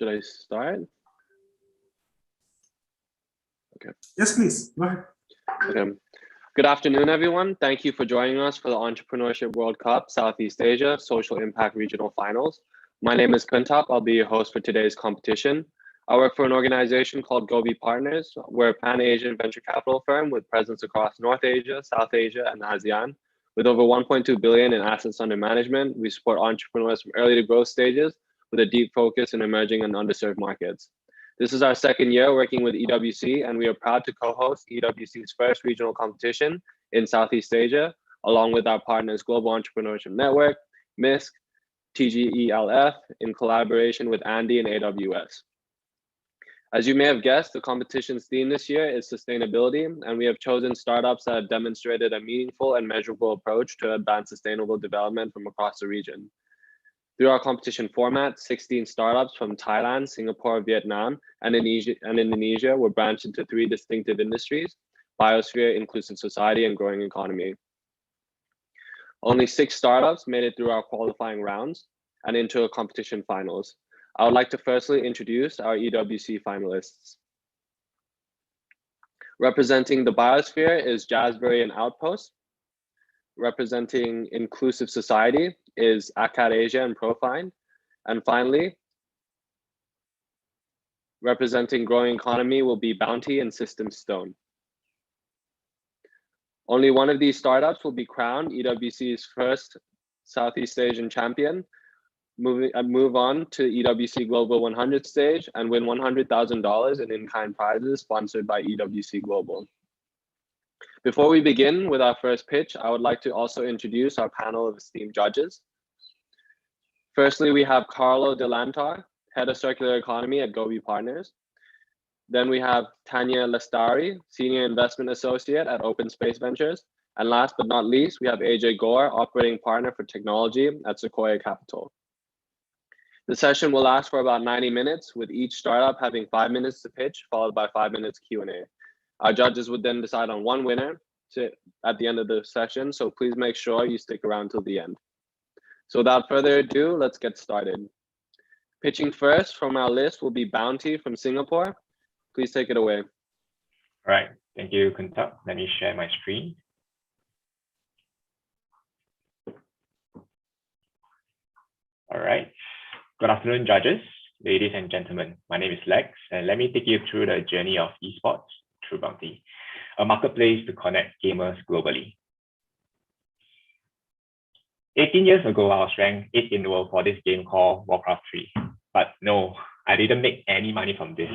Should I start? Okay. Yes, please. Go ahead. Okay. Good afternoon, everyone. Thank you for joining us for the Entrepreneurship World Cup Southeast Asia Social Impact Regional Finals. My name is Kuntap. I'll be your host for today's competition. I work for an organization called Gobi Partners. We're a Pan-Asian venture capital firm with presence across North Asia, South Asia, and ASEAN. With over 1.2 billion in assets under management, we support entrepreneurs from early to growth stages with a deep focus in emerging and underserved markets. This is our second year working with EWC, and we are proud to co-host EWC's first regional competition in Southeast Asia, along with our partners Global Entrepreneurship Network, MISC, TGELF, in collaboration with Andy and AWS. As you may have guessed, the competition's theme this year is sustainability, and we have chosen startups that have demonstrated a meaningful and measurable approach to advance sustainable development from across the region. Through our competition format, 16 startups from Thailand, Singapore, Vietnam, and Indonesia were branched into 3 distinctive industries: biosphere, inclusive society, and growing economy. Only 6 startups made it through our qualifying rounds and into a competition finals. I would like to firstly introduce our EWC finalists. Representing the biosphere is Jazzberry and Outpost. Representing inclusive society is Akad Asia and Profine. And finally, representing growing economy will be Bounty and System Stone. Only one of these startups will be crowned EWC's first Southeast Asian champion, move on to EWC Global 100 stage and win $100,000 in in-kind prizes sponsored by EWC Global. Before we begin with our first pitch, I would like to also introduce our panel of esteemed judges. Firstly, we have Carlo Delantar, Head of Circular Economy at Gobi Partners. Then we have Tanya Lestari, Senior Investment Associate at Open Space Ventures. And last but not least, we have AJ Gore, Operating Partner for Technology at Sequoia Capital. The session will last for about 90 minutes, with each startup having 5 minutes to pitch, followed by 5 minutes Q&A. Our judges would then decide on one winner at the end of the session, so please make sure you stick around till the end. So without further ado, let's get started. Pitching first from our list will be Bounty from Singapore. Please take it away. All right, thank you, Kuntap. Let me share my screen. All right. Good afternoon, judges, ladies and gentlemen. My name is Lex, and let me take you through the journey of esports through Bounty, a marketplace to connect gamers globally. 18 years ago, I was ranked 8th in the world for this game called Warcraft 3. But no, I didn't make any money from this,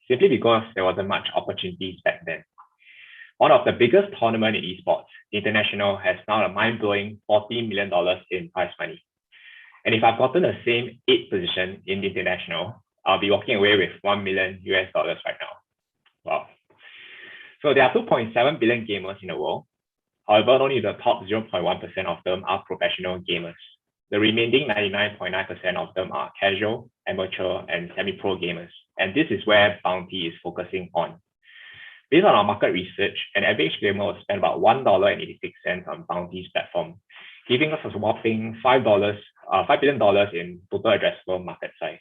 simply because there wasn't much opportunities back then. One of the biggest tournaments in esports, the International, has now a mind-blowing $40 million in prize money. And if I've gotten the same 8th position in the International, I'll be walking away with $1 million right now. Wow. So there are 2.7 billion gamers in the world. However, only the top 0.1% of them are professional gamers. The remaining 99.9% of them are casual, amateur, and semi-pro gamers. And this is where Bounty is focusing on. Based on our market research, an average gamer will spend about $1.86 on Bounty's platform, giving us a whopping $5 billion in total addressable market size.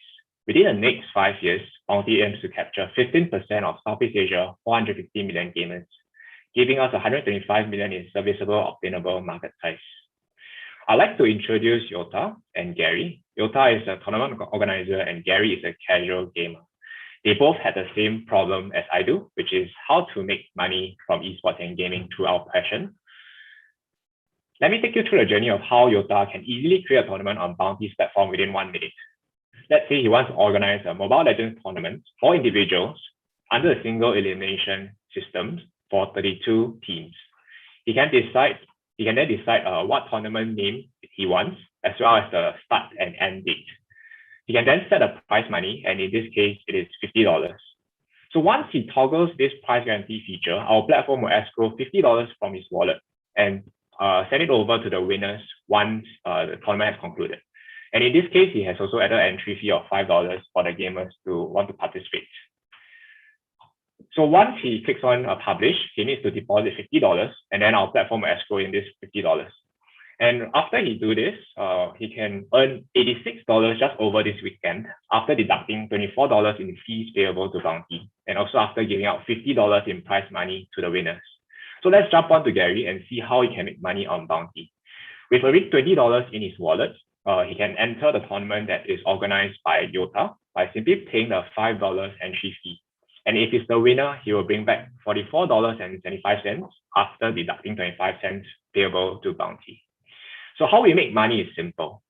Within the next 5 years, Bounty aims to capture 15% of Southeast Asia, 450 million gamers, giving us 125 million in serviceable obtainable market size. I'd like to introduce Yota and Gary. Yota is a tournament organizer and Gary is a casual gamer. They both had the same problem as I do, which is how to make money from esports and gaming through our passion. Let me take you through the journey of how Yota can easily create a tournament on Bounty's platform within 1 minute. Let's say he wants to organize a Mobile Legends tournament for individuals under a single elimination system for 32 teams. He can then decide what tournament name he wants, as well as the start and end date. He can then set a prize money, and in this case, it is $50. So once he toggles this prize guarantee feature, our platform will escrow $50 from his wallet and send it over to the winners once the tournament has concluded. And in this case, he has also added an entry fee of $5 for the gamers to want to participate. So once he clicks on publish, he needs to deposit $50, and then our platform will escrow in this $50. And after he do this, he can earn $86 just over this weekend after deducting $24 in fees payable to Bounty, and also after giving out $50 in prize money to the winners. So let's jump on to Gary and see how he can make money on Bounty. With already $20 in his wallet, he can enter the tournament that is organized by Yota by simply paying the $5 entry fee. And if he's the winner, he will bring back $44.75 after deducting 25 cents payable to Bounty. So how we make money is simple.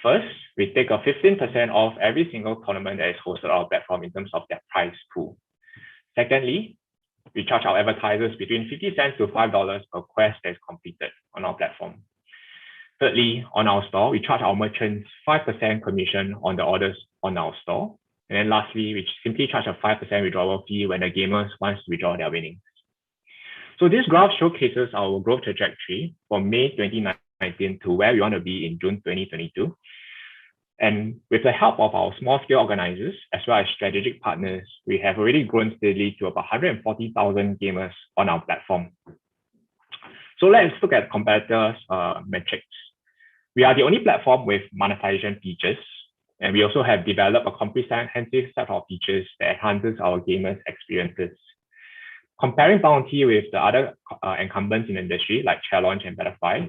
First, we take a 15% off every single tournament that is hosted on our platform in terms of their prize pool. Secondly, we charge our advertisers between 50 cents to $5 per quest that is completed on our platform. Thirdly, on our store, we charge our merchants 5% commission on the orders on our store. And then lastly, we simply charge a 5% withdrawal fee when the gamers want to withdraw their winnings. So this graph showcases our growth trajectory from May 2019 to where we want to be in June 2022. And with the help of our small scale organizers, as well as strategic partners, we have already grown steadily to about 140,000 gamers on our platform. So let's look at competitors' metrics. We are the only platform with monetization features, and we also have developed a comprehensive set of features that enhances our gamers' experiences. Comparing Bounty with the other incumbents in the industry, like Challenge and Butterfly,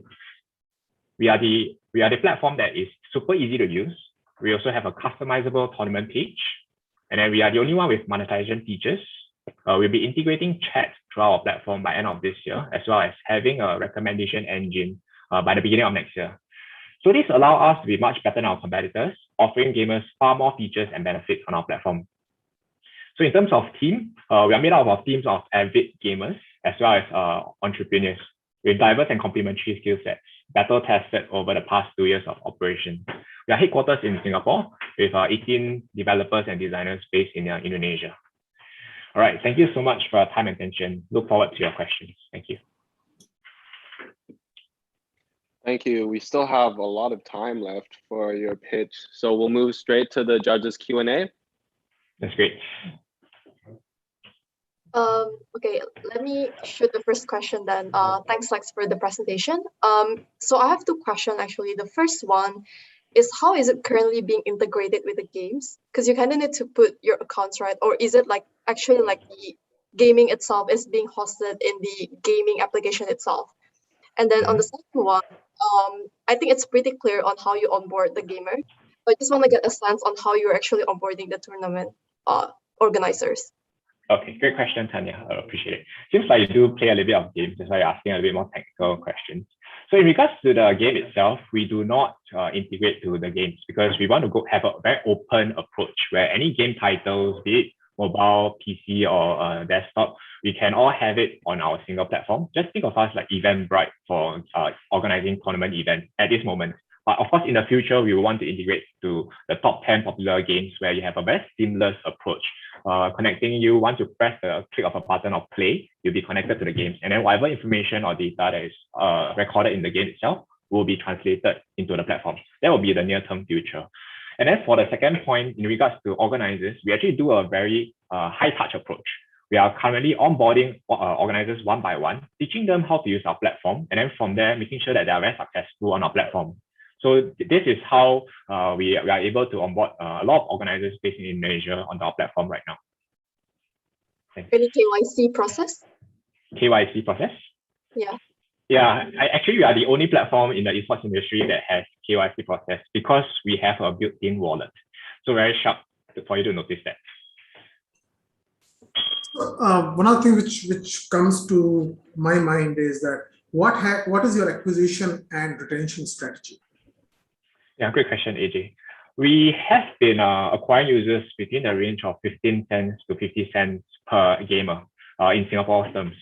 we are the platform that is super easy to use. We also have a customizable tournament page, and then we are the only one with monetization features. We'll be integrating chat through our platform by end of this year, as well as having a recommendation engine by the beginning of next year. So this allows us to be much better than our competitors, offering gamers far more features and benefits on our platform. So in terms of team, we are made up of teams of avid gamers, as well as entrepreneurs with diverse and complementary skill sets, battle tested over the past 2 years of operation. We are headquartered in Singapore with 18 developers and designers based in Indonesia. All right, thank you so much for your time and attention. Look forward to your questions. Thank you. Thank you. We still have a lot of time left for your pitch, so we'll move straight to the judges' Q&A. That's great. Okay, let me shoot the first question then. Thanks, Lex, for the presentation. So I have two questions actually. The first one is, how is it currently being integrated with the games? Because you kind of need to put your accounts, right? Or is it like actually like the gaming itself is being hosted in the gaming application itself? And then on the second one, I think it's pretty clear on how you onboard the gamer. But I just want to get a sense on how you're actually onboarding the tournament organizers. Okay, great question, Tanya. I appreciate it. Seems like you do play a little bit of games, that's why you're asking a little bit more technical questions. So in regards to the game itself, we do not integrate to the games because we want to have a very open approach where any game titles, be it mobile, PC, or desktop, we can all have it on our single platform. Just think of us like Eventbrite for organizing tournament events at this moment. But of course, in the future, we will want to integrate to the top 10 popular games where you have a very seamless approach. Connecting you, once you press the click of a button of play, you'll be connected to the games. And then whatever information or data that is recorded in the game itself will be translated into the platform. That will be the near-term future. And then for the second point, in regards to organizers, we actually do a very high-touch approach. We are currently onboarding organizers one by one, teaching them how to use our platform, and then from there, making sure that they are very successful on our platform. So this is how we are able to onboard a lot of organizers based in Indonesia on our platform right now. Thanks. Any KYC process? KYC process? Yeah. Yeah, actually, we are the only platform in the esports industry that has KYC process because we have a built-in wallet. So very sharp for you to notice that. One of the things which comes to my mind is that what is your acquisition and retention strategy? Yeah, great question, AJ. We have been acquiring users within the range of 15 cents to 50 cents per gamer in Singapore terms.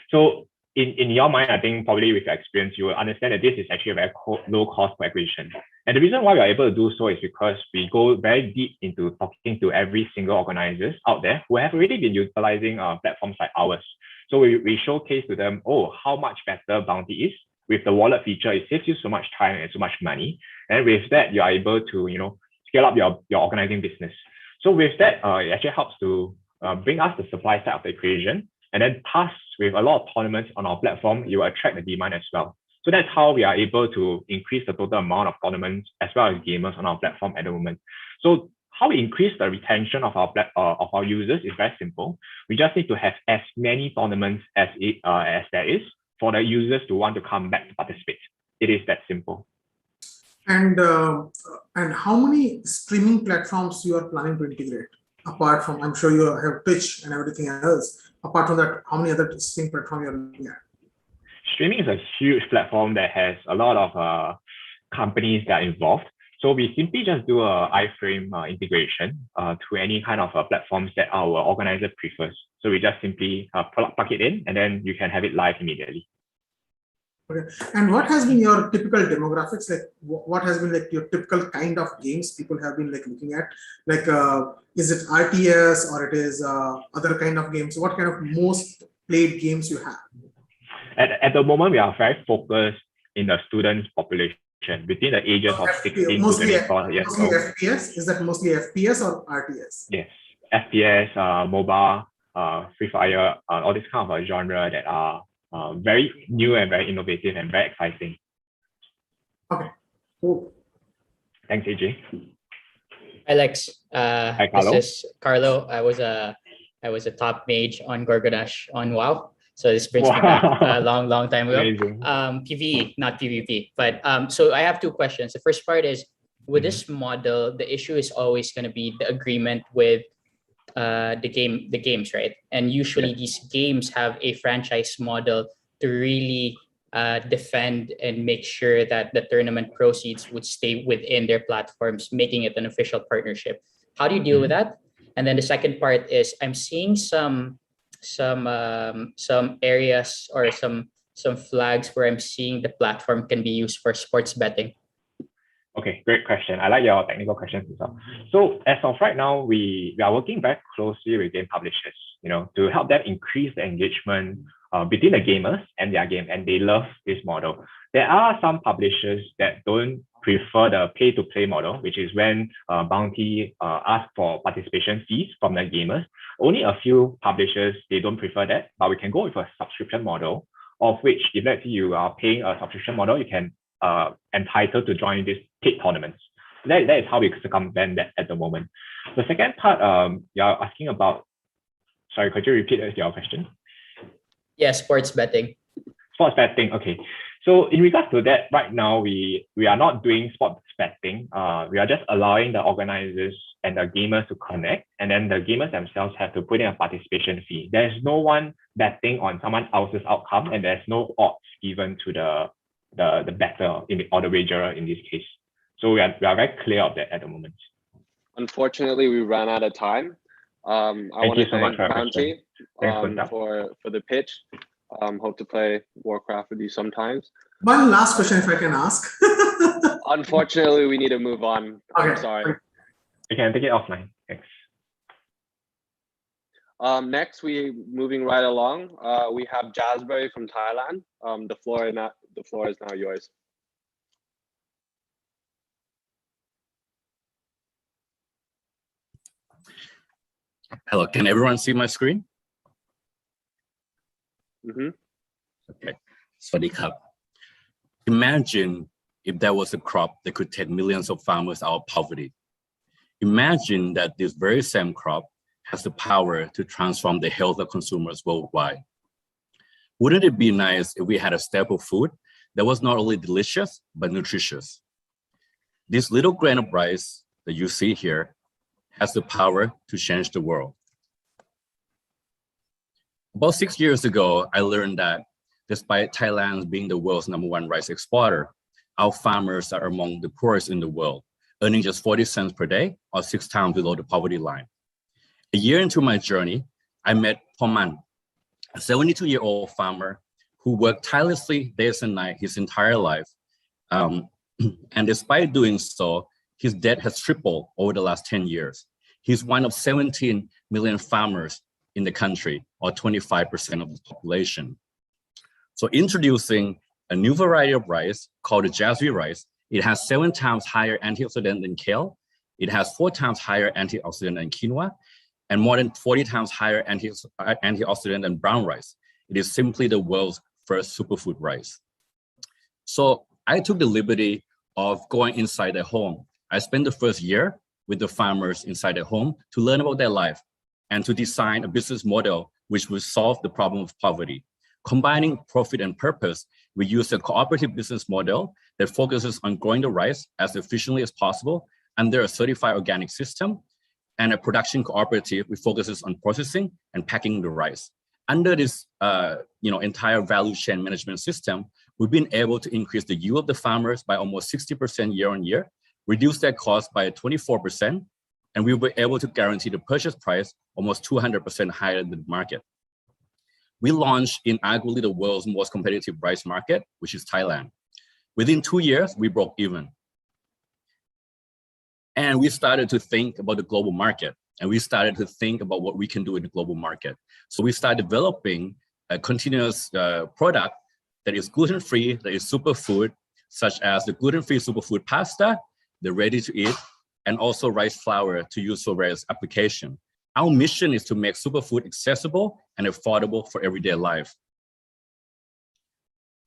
So in your mind, I think probably with your experience, you will understand that this is actually a very low cost per acquisition. And the reason why we are able to do so is because we go very deep into talking to every single organizers out there who have already been utilizing platforms like ours. So we showcase to them, oh, how much better Bounty is. With the wallet feature, it saves you so much time and so much money. And with that, you are able to, scale up your organizing business. So with that, it actually helps to bring us the supply side of the equation. And then plus, with a lot of tournaments on our platform, you will attract the demand as well. So that's how we are able to increase the total amount of tournaments as well as gamers on our platform at the moment. So how we increase the retention of our users is very simple. We just need to have as many tournaments as there is for the users to want to come back to participate. It is that simple. And how many streaming platforms you are planning to integrate? Apart from, I'm sure you have Twitch and everything else. Apart from that, how many other streaming platforms you are looking at? Streaming is a huge platform that has a lot of companies that are involved. So we simply just do a iframe integration to any kind of platforms that our organizer prefers. So we just simply plug it in, and then you can have it live immediately. Okay. And what has been your typical demographics? Like, what has been like your typical kind of games people have been like looking at? Like, is it RTS or it is other kind of games? What kind of most played games you have? At the moment, we are very focused in the students population between the ages of 16 to 24 years old. Mostly FPS? Is that mostly FPS or RTS? Yes, FPS, mobile, Free Fire, all this kind of genre that are very new and very innovative and very exciting. Okay, cool. Thanks, AJ. Hi, Lex. Hi, Carlo. This is Carlo. I was a top mage on Gorgonash on WoW. So this brings me back a long time ago. Amazing. PvE, not PvP. But so I have two questions. The first part is, with this model, the issue is always going to be the agreement with the games, right? And usually these games have a franchise model to really defend and make sure that the tournament proceeds would stay within their platforms, making it an official partnership. How do you deal with that? And then the second part is, I'm seeing some areas or some flags where I'm seeing the platform can be used for sports betting. Okay, great question. I like your technical questions as well. So as of right now, we are working very closely with game publishers, to help them increase the engagement between the gamers and their game, and they love this model. There are some publishers that don't prefer the pay-to-play model, which is when Bounty asks for participation fees from the gamers. Only a few publishers, they don't prefer that, but we can go with a subscription model, of which if let's say you are paying a subscription model, you can entitled to join these paid tournaments. That is how we circumvent that at the moment. The second part, you're asking about, sorry, could you repeat your question? Yeah, sports betting. Sports betting, okay. So in regards to that, right now, we are not doing sports betting. We are just allowing the organizers and the gamers to connect, and then the gamers themselves have to put in a participation fee. There's no one betting on someone else's outcome, and there's no odds given to the better or the wagerer in this case. So we are very clear of that at the moment. Unfortunately, we ran out of time. I want to thank Bounty for the pitch. Hope to play Warcraft with you sometimes. One last question, if I can ask. Unfortunately, we need to move on. Okay. I'm sorry. You can take it offline. Thanks. Next, moving right along. We have Jasbury from Thailand. The floor is now yours. Hello, can everyone see my screen? Mm-hmm. Okay, Swadee Krap. Imagine if there was a crop that could take millions of farmers out of poverty. Imagine that this very same crop has the power to transform the health of consumers worldwide. Wouldn't it be nice if we had a staple food that was not only delicious, but nutritious? This little grain of rice that you see here has the power to change the world. About 6 years ago, I learned that despite Thailand being the world's #1 rice exporter, our farmers are among the poorest in the world, earning just 40 cents per day or 6 times below the poverty line. A year into my journey, I met Poman, a 72-year-old farmer who worked tirelessly days and nights his entire life. And despite doing so, his debt has tripled over the last 10 years. He's one of 17 million farmers in the country, or 25% of the population. So introducing a new variety of rice called the Jasbury rice. It has 7 times higher antioxidant than kale. It has 4 times higher antioxidant than quinoa, and more than 40 times higher antioxidant than brown rice. It is simply the world's first superfood rice. So I took the liberty of going inside their home. I spent the first year with the farmers inside their home to learn about their life and to design a business model which will solve the problem of poverty. Combining profit and purpose, we use a cooperative business model that focuses on growing the rice as efficiently as possible under a certified organic system, and a production cooperative which focuses on processing and packing the rice. Under this entire value chain management system, we've been able to increase the yield of the farmers by almost 60% year on year, reduce their cost by 24%, and we were able to guarantee the purchase price almost 200% higher than the market. We launched in arguably the world's most competitive rice market, which is Thailand. Within 2 years, we broke even. And we started to think about the global market, and we started to think about what we can do in the global market. So we started developing a continuous product that is gluten-free, that is superfood, such as the gluten-free superfood pasta, the ready-to-eat, and also rice flour to use for various applications. Our mission is to make superfood accessible and affordable for everyday life.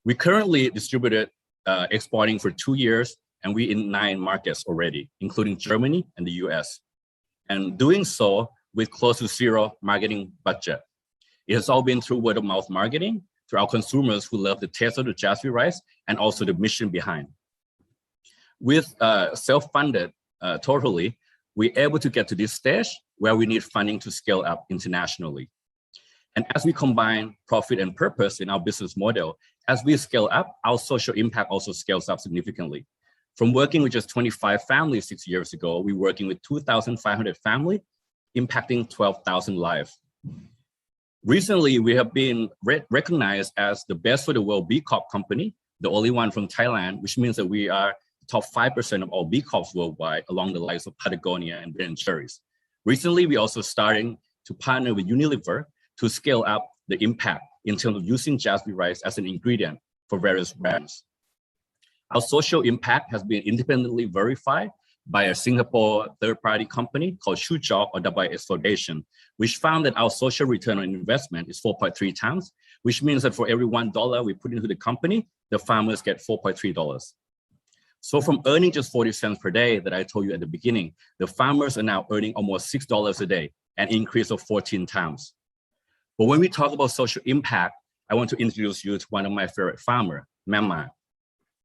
We currently distributed exporting for 2 years, and we're in 9 markets already, including Germany and the US. And doing so with close to zero marketing budget. It has all been through word of mouth marketing, to our consumers who love the taste of the jasmine rice and also the mission behind. With self-funded totally, we're able to get to this stage where we need funding to scale up internationally. And as we combine profit and purpose in our business model, as we scale up, our social impact also scales up significantly. From working with just 25 families 6 years ago, we're working with 2,500 families, impacting 12,000 lives. Recently, we have been recognized as the best for the world B Corp company, the only one from Thailand, which means that we are top 5% of all B Corps worldwide, along the lines of Patagonia and Ben & Jerry's. Recently, we also starting to partner with Unilever to scale up the impact in terms of using jasmine rice as an ingredient for various brands. Our social impact has been independently verified by a Singapore third-party company called Shujok or WS Foundation, which found that our social return on investment is 4.3 times, which means that for every $1 we put into the company, the farmers get $4.3. So from earning just 40 cents per day that I told you at the beginning, the farmers are now earning almost $6 a day, an increase of 14 times. But when we talk about social impact, I want to introduce you to one of my favorite farmers, Mama.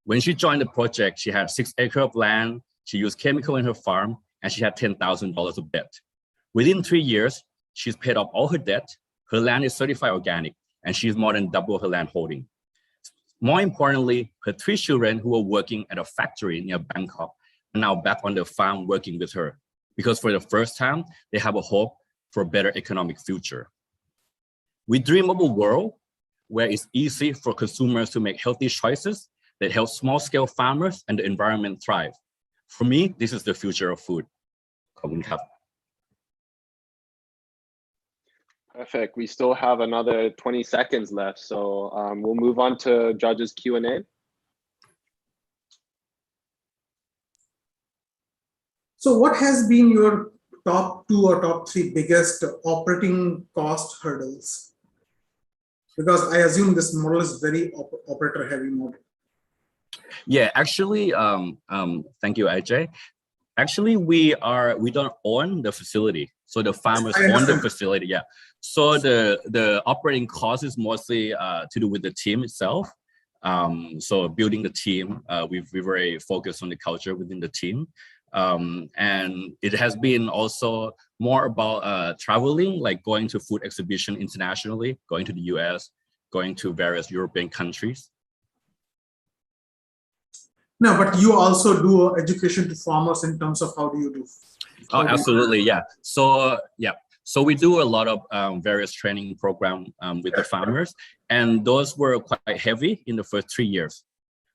When she joined the project, she had 6 acres of land, she used chemical in her farm, and she had $10,000 of debt. Within 3 years, she's paid off all her debt, her land is certified organic, and she's more than double her land holding. More importantly, her 3 children who were working at a factory near Bangkok are now back on the farm working with her, because for the first time, they have a hope for a better economic future. We dream of a world where it's easy for consumers to make healthy choices that help small-scale farmers and the environment thrive. For me, this is the future of food. Perfect. We still have another 20 seconds left, so we'll move on to judges Q&A. So what has been your top 2 or top 3 biggest operating cost hurdles? Because I assume this model is very operator heavy model. Yeah, actually, thank you, Ajay. Actually, we don't own the facility. So the farmers own the facility, yeah. So the operating cost is mostly to do with the team itself. So building the team, we're very focused on the culture within the team. And it has been also more about traveling, like going to food exhibition internationally, going to the US, going to various European countries. No, but you also do education to farmers in terms of how do you do? Oh, absolutely, yeah. So so we do a lot of various training program with the farmers, and those were quite heavy in the first 3 years.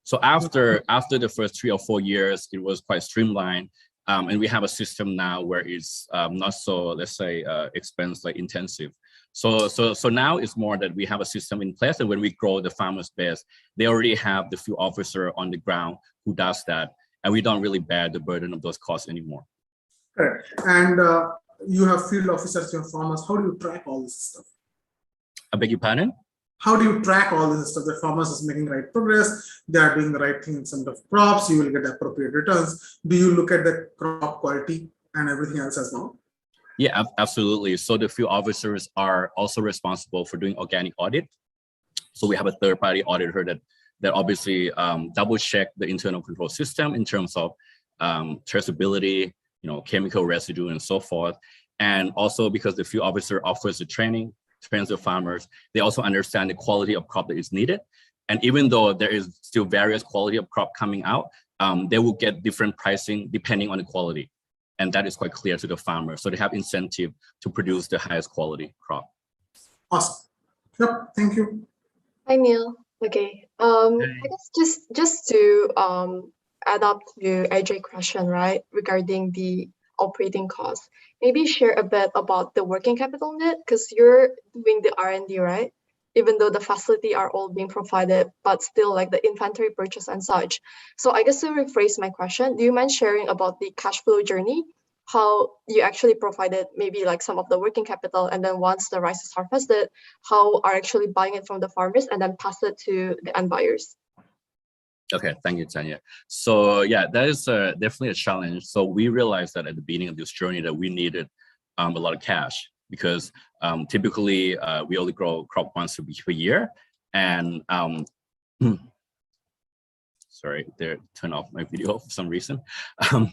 So after the first 3 or 4 years, it was quite streamlined, and we have a system now where it's not so, let's say, expense like intensive. So now it's more that we have a system in place, and when we grow the farmers base, they already have the field officer on the ground who does that, and we don't really bear the burden of those costs anymore. Correct. And you have field officers, you have farmers. How do you track all this stuff? I beg your pardon? how do you track all this stuff? The farmers is making right progress, they are doing the right thing in terms of crops, you will get appropriate returns. Do you look at the crop quality and everything else as well? Yeah, absolutely. So the field officers are also responsible for doing organic audit. So we have a third-party auditor that obviously double check the internal control system in terms of traceability, chemical residue and so forth. And also because the field officer offers the training, trains the farmers, they also understand the quality of crop that is needed. And even though there is still various quality of crop coming out, they will get different pricing depending on the quality. And that is quite clear to the farmer. So they have incentive to produce the highest quality crop. Awesome. Yep, thank you. Hi, Neil. Okay. I guess just to add up to AJ question, right, regarding the operating costs, maybe share a bit about the working capital need, because you're doing the R&D, right? Even though the facility are all being provided, but still like the inventory purchase and such. So I guess to rephrase my question, do you mind sharing about the cash flow journey? How you actually provided maybe like some of the working capital, and then once the rice is harvested, how are actually buying it from the farmers and then pass it to the end buyers? Okay, thank you, Tanya. So yeah, that is definitely a challenge. So we realized that at the beginning of this journey that we needed a lot of cash, because typically we only grow crop once per year. And sorry, they turned off my video for some reason. The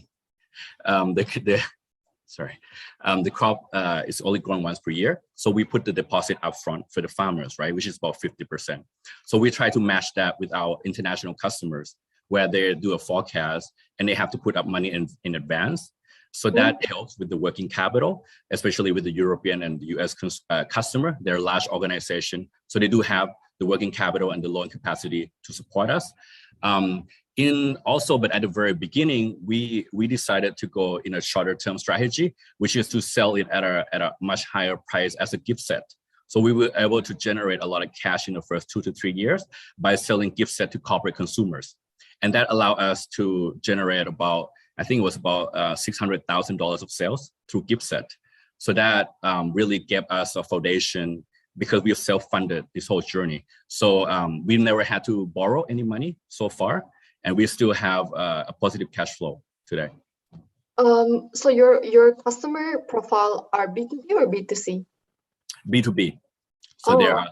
crop is only grown once per year. So we put the deposit up front for the farmers, right, which is about 50%. So we try to match that with our international customers, where they do a forecast and they have to put up money in advance. So that helps with the working capital, especially with the European and the US customer. They're a large organization, so they do have the working capital and the loan capacity to support us. But at the very beginning, we decided to go in a shorter term strategy, which is to sell it at a much higher price as a gift set. So we were able to generate a lot of cash in the first 2 to 3 years by selling gift set to corporate consumers. And that allowed us to generate about, I think it was about $600,000 of sales through gift set. So that really gave us a foundation, because we have self-funded this whole journey. So we never had to borrow any money so far, and we still have a positive cash flow today. So your customer profile are B2B or B2C? B2B. So they are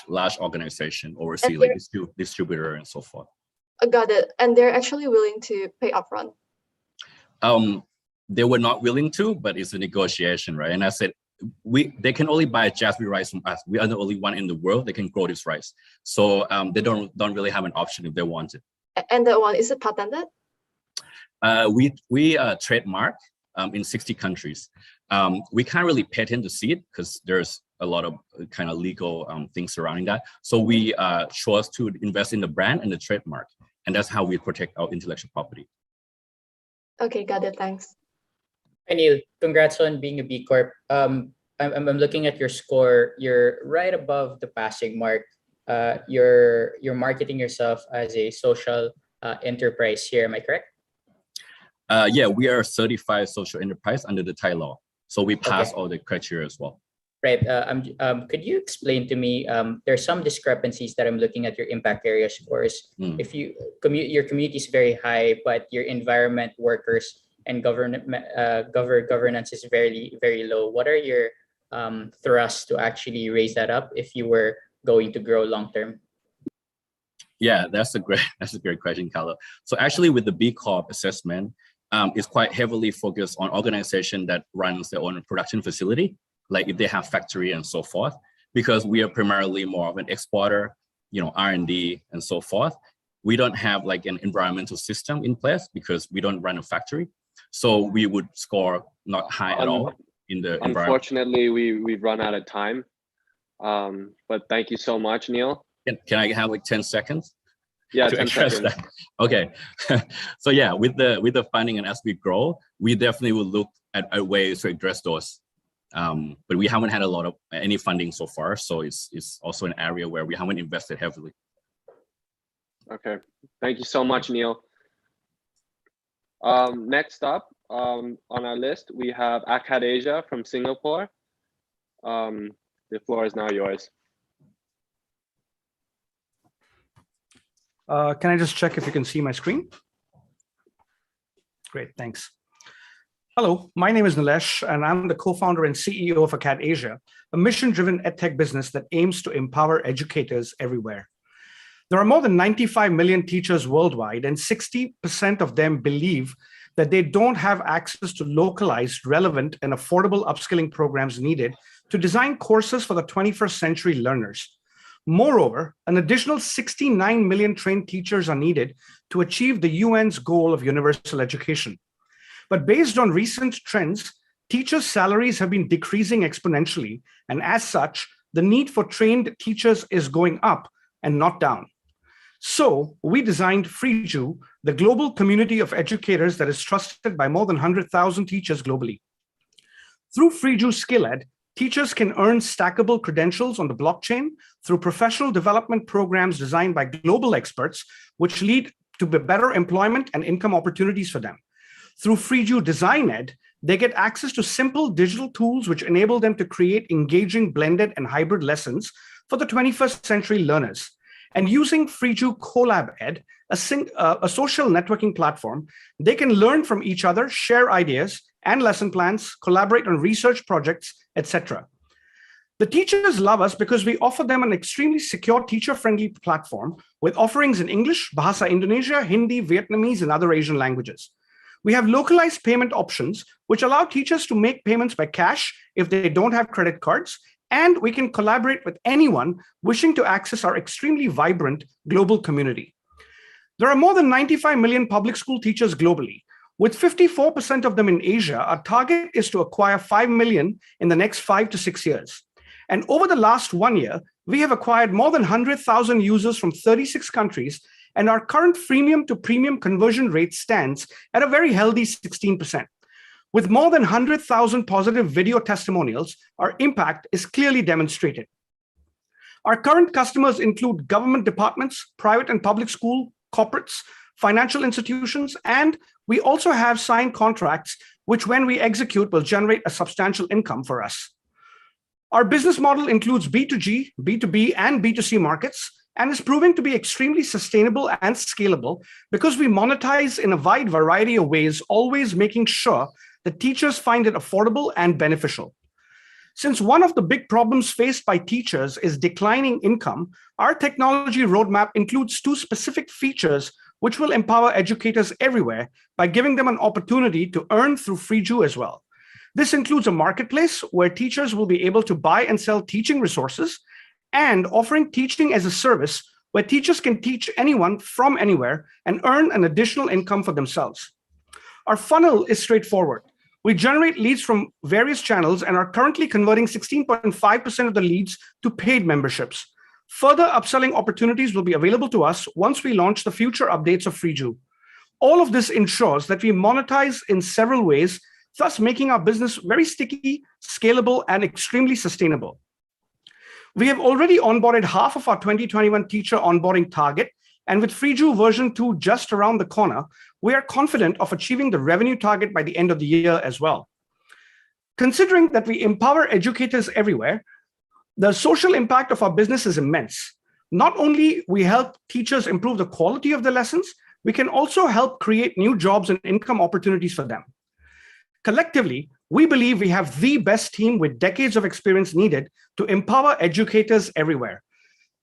large organization overseas, like distributor and so forth. I got it. And they're actually willing to pay upfront. They were not willing to, but it's a negotiation, right? And I said, they can only buy jasmine rice from us. We are the only one in the world that can grow this rice. So they don't really have an option if they want it. And that one, is it patented? We trademark in 60 countries. We can't really patent the seed because there's a lot of kind of legal things surrounding that. So we chose to invest in the brand and the trademark, and that's how we protect our intellectual property. Okay, got it. Thanks. Hi, Neil. Congrats on being a B Corp. I'm looking at your score. You're right above the passing mark. You're marketing yourself as a social enterprise here. Am I correct? Yeah, we are a certified social enterprise under the Thai law. So we pass all the criteria as well. Right. Could you explain to me, there's some discrepancies that I'm looking at your impact area scores. If your community is very high, but your environment, workers, and governance is very, very low. What are your thrusts to actually raise that up if you were going to grow long term? Yeah, that's a great question, Carlo. So actually with the B Corp assessment, it's quite heavily focused on organization that runs their own production facility, like if they have factory and so forth, because we are primarily more of an exporter, R&D and so forth. We don't have like an environmental system in place because we don't run a factory. So we would score not high at all in the environment. Unfortunately, we've run out of time. But thank you so much, Neil. Can I have like 10 seconds? Yeah, 10 seconds. That? Okay. So yeah, with the funding and as we grow, we definitely will look at ways to address those. But we haven't had a lot of any funding so far. So it's also an area where we haven't invested heavily. Okay. Thank you so much, Neil. Next up on our list, we have Akad Asia from Singapore. The floor is now yours. Can I just check if you can see my screen? Great, thanks. Hello, my name is Nilesh, and I'm the co-founder and CEO of Acad Asia, a mission-driven edtech business that aims to empower educators everywhere. There are more than 95 million teachers worldwide, and 60% of them believe that they don't have access to localized, relevant, and affordable upskilling programs needed to design courses for the 21st century learners. Moreover, an additional 69 million trained teachers are needed to achieve the UN's goal of universal education. But based on recent trends, teachers' salaries have been decreasing exponentially, and as such, the need for trained teachers is going up and not down. So we designed FreeJu, the global community of educators that is trusted by more than 100,000 teachers globally. Through FreeJu SkillEd, teachers can earn stackable credentials on the blockchain through professional development programs designed by global experts, which lead to better employment and income opportunities for them. Through FreeJu DesignEd, they get access to simple digital tools which enable them to create engaging blended and hybrid lessons for the 21st century learners. And using FreeJu CollabEd, a social networking platform, they can learn from each other, share ideas and lesson plans, collaborate on research projects, etc. The teachers love us because we offer them an extremely secure, teacher-friendly platform with offerings in English, Bahasa Indonesia, Hindi, Vietnamese, and other Asian languages. We have localized payment options, which allow teachers to make payments by cash if they don't have credit cards, and we can collaborate with anyone wishing to access our extremely vibrant global community. There are more than 95 million public school teachers globally. With 54% of them in Asia, our target is to acquire 5 million in the next 5 to 6 years. And over the last 1 year, we have acquired more than 100,000 users from 36 countries, and our current freemium to premium conversion rate stands at a very healthy 16%. With more than 100,000 positive video testimonials, our impact is clearly demonstrated. Our current customers include government departments, private and public school, corporates, financial institutions, and we also have signed contracts, which when we execute will generate a substantial income for us. Our business model includes B2G, B2B, and B2C markets, and is proving to be extremely sustainable and scalable because we monetize in a wide variety of ways, always making sure that teachers find it affordable and beneficial. Since one of the big problems faced by teachers is declining income, our technology roadmap includes 2 specific features which will empower educators everywhere by giving them an opportunity to earn through FreeJu as well. This includes a marketplace where teachers will be able to buy and sell teaching resources, and offering teaching as a service where teachers can teach anyone from anywhere and earn an additional income for themselves. Our funnel is straightforward. We generate leads from various channels and are currently converting 16.5% of the leads to paid memberships. Further upselling opportunities will be available to us once we launch the future updates of FreeJu. All of this ensures that we monetize in several ways, thus making our business very sticky, scalable, and extremely sustainable. We have already onboarded half of our 2021 teacher onboarding target, and with FreeJu version 2 just around the corner, we are confident of achieving the revenue target by the end of the year as well. Considering that we empower educators everywhere, the social impact of our business is immense. Not only we help teachers improve the quality of the lessons, we can also help create new jobs and income opportunities for them. Collectively, we believe we have the best team with decades of experience needed to empower educators everywhere.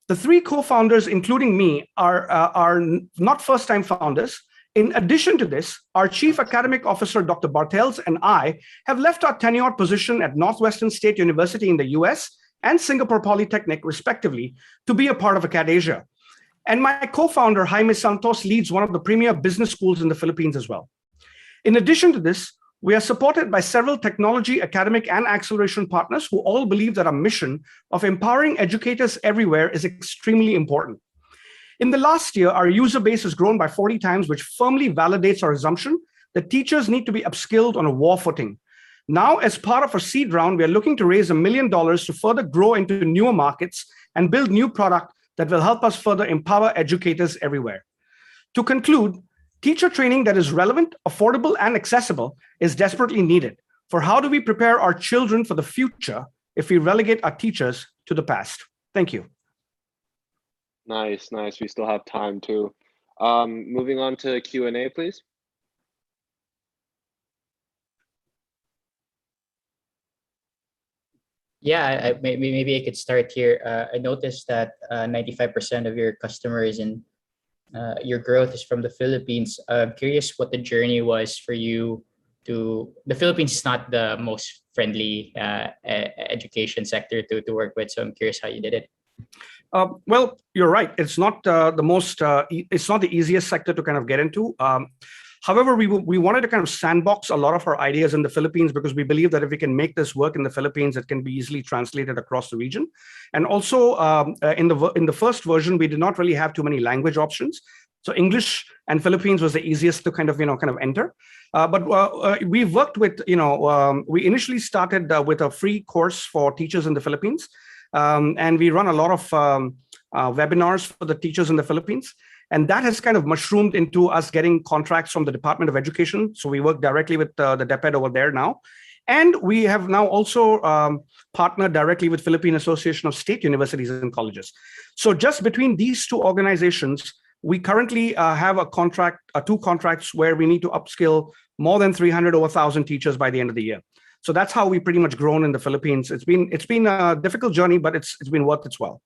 The 3 co-founders, including me, are not first-time founders. In addition to this, our Chief Academic Officer, Dr. Bartels, and I have left our tenured position at Northwestern State University in the US and Singapore Polytechnic, respectively, to be a part of Acad Asia. And my co-founder, Jaime Santos, leads one of the premier business schools in the Philippines as well. In addition to this, we are supported by several technology, academic, and acceleration partners who all believe that our mission of empowering educators everywhere is extremely important. In the last year, our user base has grown by 40 times, which firmly validates our assumption that teachers need to be upskilled on a war footing. Now, as part of our seed round, we are looking to raise $1 million to further grow into newer markets and build new product that will help us further empower educators everywhere. To conclude, teacher training that is relevant, affordable, and accessible is desperately needed. For how do we prepare our children for the future if we relegate our teachers to the past? Thank you. Nice, nice. We still have time too. Moving on to Q&A, please. Yeah, maybe I could start here. I noticed that 95% of your customers and your growth is from the Philippines. I'm curious what the journey was for you to. The Philippines is not the most friendly education sector to work with, so I'm curious how you did it. Well, you're right. It's not it's not the easiest sector to kind of get into. However, we wanted to kind of sandbox a lot of our ideas in the Philippines because we believe that if we can make this work in the Philippines, it can be easily translated across the region. And also, in the first version, we did not really have too many language options. So English and Philippines was the easiest to kind of enter. But we worked with we initially started with a free course for teachers in the Philippines, and we run a lot of webinars for the teachers in the Philippines. And that has kind of mushroomed into us getting contracts from the Department of Education. So we work directly with the DepEd over there now. And we have now also partnered directly with Philippine Association of State Universities and Colleges. So just between these two organizations, we currently have two contracts where we need to upskill more than 300 over 1,000 teachers by the end of the year. So that's how we pretty much grown in the Philippines. It's been a difficult journey, but it's been worth its while.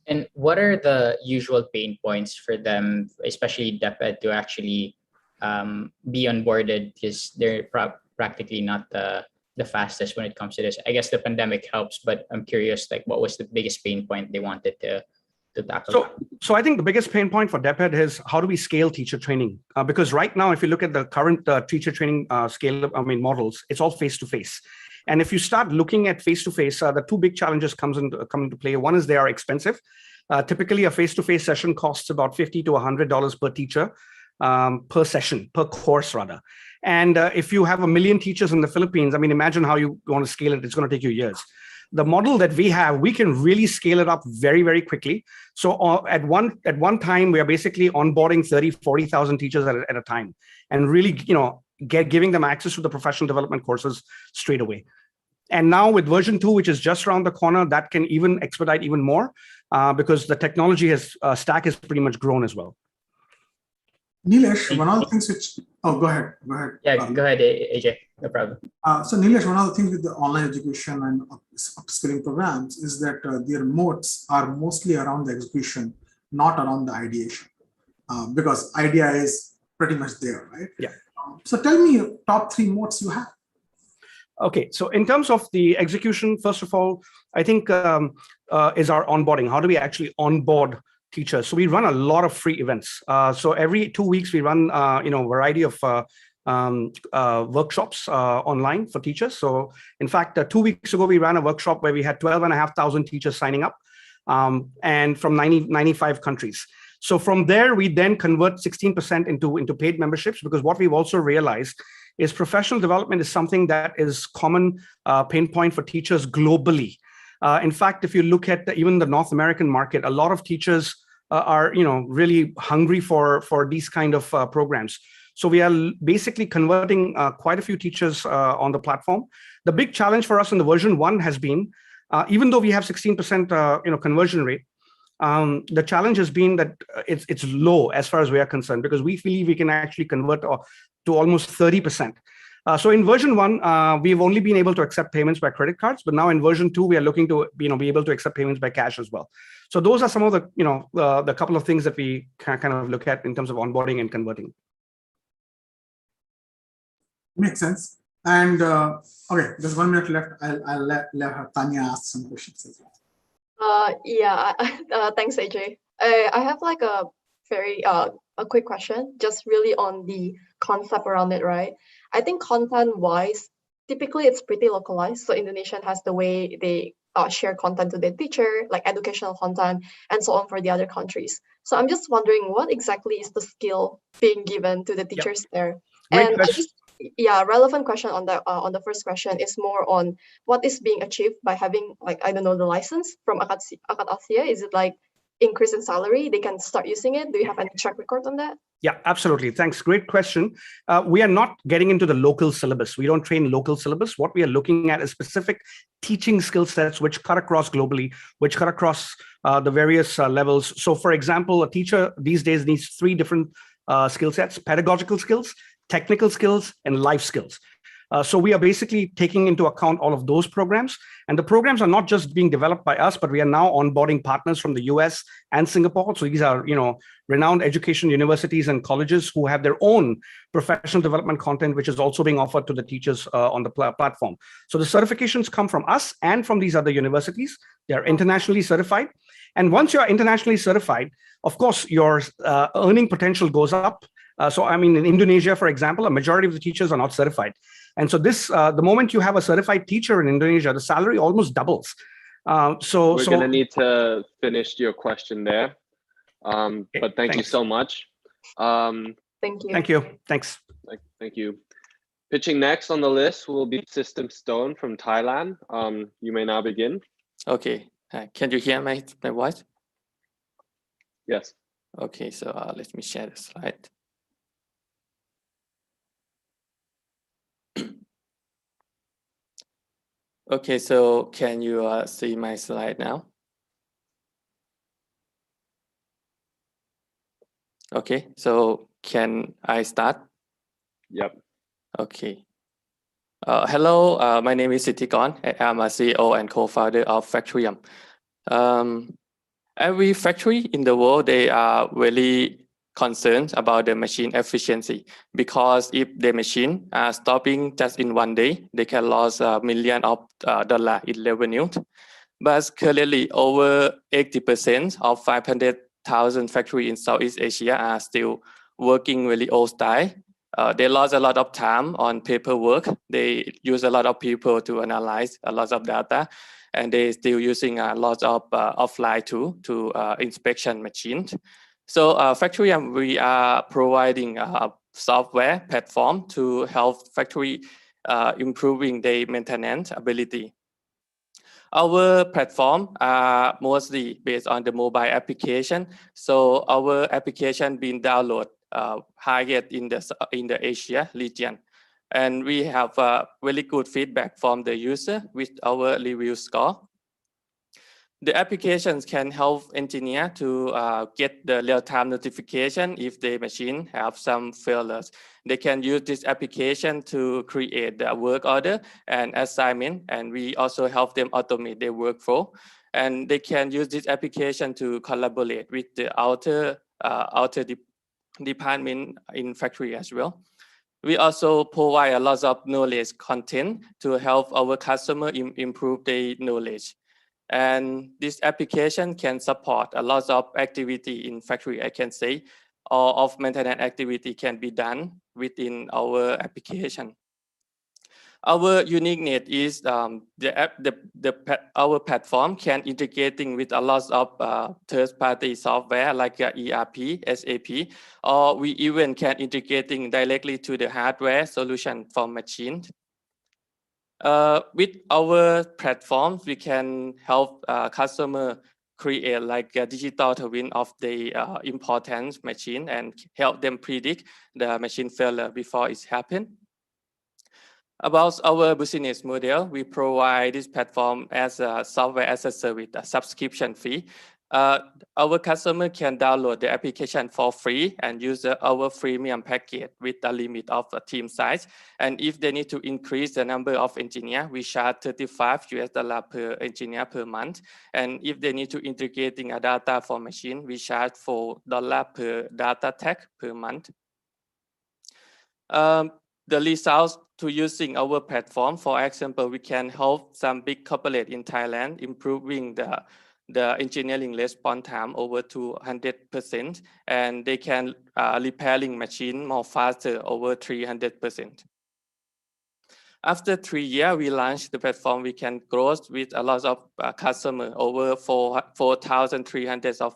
And what are the usual pain points for them, especially DepEd, to actually be onboarded, because they're practically not the fastest when it comes to this? I guess the pandemic helps, but I'm curious, like, what was the biggest pain point they wanted to tackle? So I think the biggest pain point for DepEd is how do we scale teacher training? Because right now, if you look at the current teacher training models, it's all face-to-face. And if you start looking at face-to-face, the two big challenges come into play. One is they are expensive. Typically, a face-to-face session costs about $50 to $100 per teacher per session, per course rather. And if you have 1 million teachers in the Philippines, I mean, imagine how you want to scale it. It's going to take you years. The model that we have, we can really scale it up very, very quickly. So at one time, we are basically onboarding 30, 40,000 teachers at a time, and really, giving them access to the professional development courses straight away. And now with version 2, which is just around the corner, that can even expedite even more because the technology stack has pretty much grown as well. Nilesh, one of the things which, go ahead. Yeah, go ahead, AJ, no problem. So Nilesh, one of the things with the online education and upskilling programs is that their moats are mostly around the execution, not around the ideation, because idea is pretty much there, right? Yeah. So tell me your top 3 moats you have. Okay, so in terms of the execution, first of all, I think is our onboarding. How do we actually onboard teachers? So we run a lot of free events. So every 2 weeks we run a variety of workshops online for teachers. So in fact, 2 weeks ago we ran a workshop where we had 12,500 teachers signing up, and from 95 countries. So from there, we then convert 16% into paid memberships, because what we've also realized is professional development is something that is common pain point for teachers globally. In fact, if you look at even the North American market, a lot of teachers are really hungry for these kind of programs. So we are basically converting quite a few teachers on the platform. The big challenge for us in the version 1 has been, even though we have 16% conversion rate, the challenge has been that it's low as far as we are concerned, because we believe we can actually convert to almost 30%. So in version 1, we've only been able to accept payments by credit cards, but now in version 2, we are looking to be able to accept payments by cash as well. So those are some of the couple of things that we kind of look at in terms of onboarding and converting. Makes sense. And okay, there's 1 minute left. I'll let Tanya ask some questions as well. Thanks, AJ. I have like a very a quick question, just really on the concept around it, right? I think content-wise, typically it's pretty localized. So Indonesian has the way they share content to their teacher, like educational content, and so on for the other countries. So I'm just wondering, what exactly is the skill being given to the teachers there? Great And relevant question on the first question is more on what is being achieved by having, like, I don't know, the license from Akad Asia. Is it like increase in salary, they can start using it? Do you have any track record on that? Yeah, absolutely. Thanks. Great question. We are not getting into the local syllabus. We don't train local syllabus. What we are looking at is specific teaching skill sets which cut across globally, which cut across the various levels. So for example, a teacher these days needs 3 different skill sets: pedagogical skills, technical skills, and life skills. So we are basically taking into account all of those programs. And the programs are not just being developed by us, but we are now onboarding partners from the US and Singapore. So these are, renowned education universities and colleges who have their own professional development content, which is also being offered to the teachers on the platform. So the certifications come from us and from these other universities. They are internationally certified. And once you are internationally certified, of course, your earning potential goes up. So I mean, in Indonesia, for example, a majority of the teachers are not certified. And so the moment you have a certified teacher in Indonesia, the salary almost doubles. So we're going to need to finish your question there. But thank you so much. Thank you. Thank you. Thanks. Thank you. Pitching next on the list will be System Stone from Thailand. You may now begin. Okay. Can you hear my voice? Yes. Okay, so let me share the slide. Okay, so can you see my slide now? Okay, so can I start? Yep. Okay. Hello, my name is Sithikorn. I'm a CEO and co-founder of Factorium. Every factory in the world, they are really concerned about the machine efficiency, because if the machine are stopping just in one day, they can lose $1 million in revenue. But currently, over 80% of 500,000 factories in Southeast Asia are still working really old style. They lost a lot of time on paperwork. They use a lot of people to analyze a lot of data, and they still using a lot of offline tool to inspection machines. So Factorium, we are providing a software platform to help factory improving their maintenance ability. Our platform are mostly based on the mobile application. So our application being downloaded higher in the Asia region. And we have really good feedback from the user with our review score. The applications can help engineer to get the real-time notification if the machine have some failures. They can use this application to create the work order and assignment, and we also help them automate their workflow. And they can use this application to collaborate with the outer department in factory as well. We also provide a lot of knowledge content to help our customer improve their knowledge. And this application can support a lot of activity in factory, I can say, or of maintenance activity can be done within our application. Our uniqueness is our platform can integrating with a lot of third-party software like ERP, SAP, or we even can integrating directly to the hardware solution for machines. With our platforms, we can help customer create like a digital twin of the important machine and help them predict the machine failure before it's happened. About our business model, we provide this platform as a software as a service, a subscription fee. Our customer can download the application for free and use our freemium package with a limit of a team size. And if they need to increase the number of engineers, we charge $35 per engineer per month. And if they need to integrating a data for machine, we charge $4 per data tag per month. The results to using our platform, for example, we can help some big corporate in Thailand improving the engineering response time over 200%, and they can repairing machine more faster over 300%. After 3 years, we launched the platform. We can grow with a lot of customer, over 4,300 of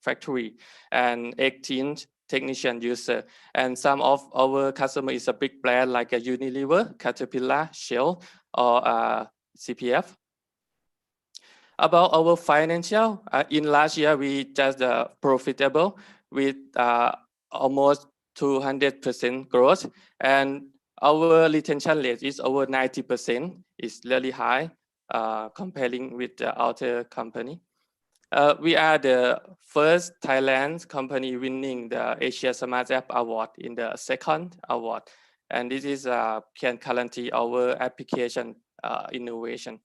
factory and 18 technician user. And some of our customer is a big player like a Unilever, Caterpillar, Shell, or CPF. About our financial, in last year, we just profitable with almost 200% growth, and our retention rate is over 90%. It's really high comparing with the other company. We are the first Thailand company winning the Asia Smart App Award in the second award, and this is can guarantee our application innovation.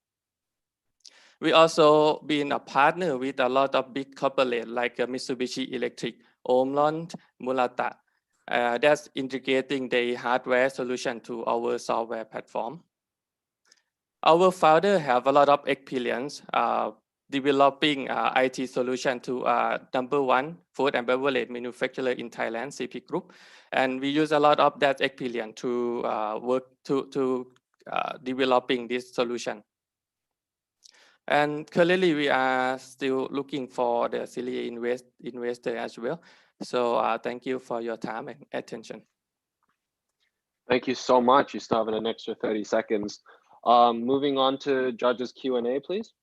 We also been a partner with a lot of big corporate like Mitsubishi Electric, Omron, Murata. That's integrating the hardware solution to our software platform. Our founder have a lot of experience developing IT solution to #1 food and beverage manufacturer in Thailand, CP Group, and we use a lot of that experience to work to developing this solution. And currently, we are still looking for the Series investor as well. So thank you for your time and attention. Thank you so much. You still have an extra 30 seconds. Moving on to judges Q&A, please.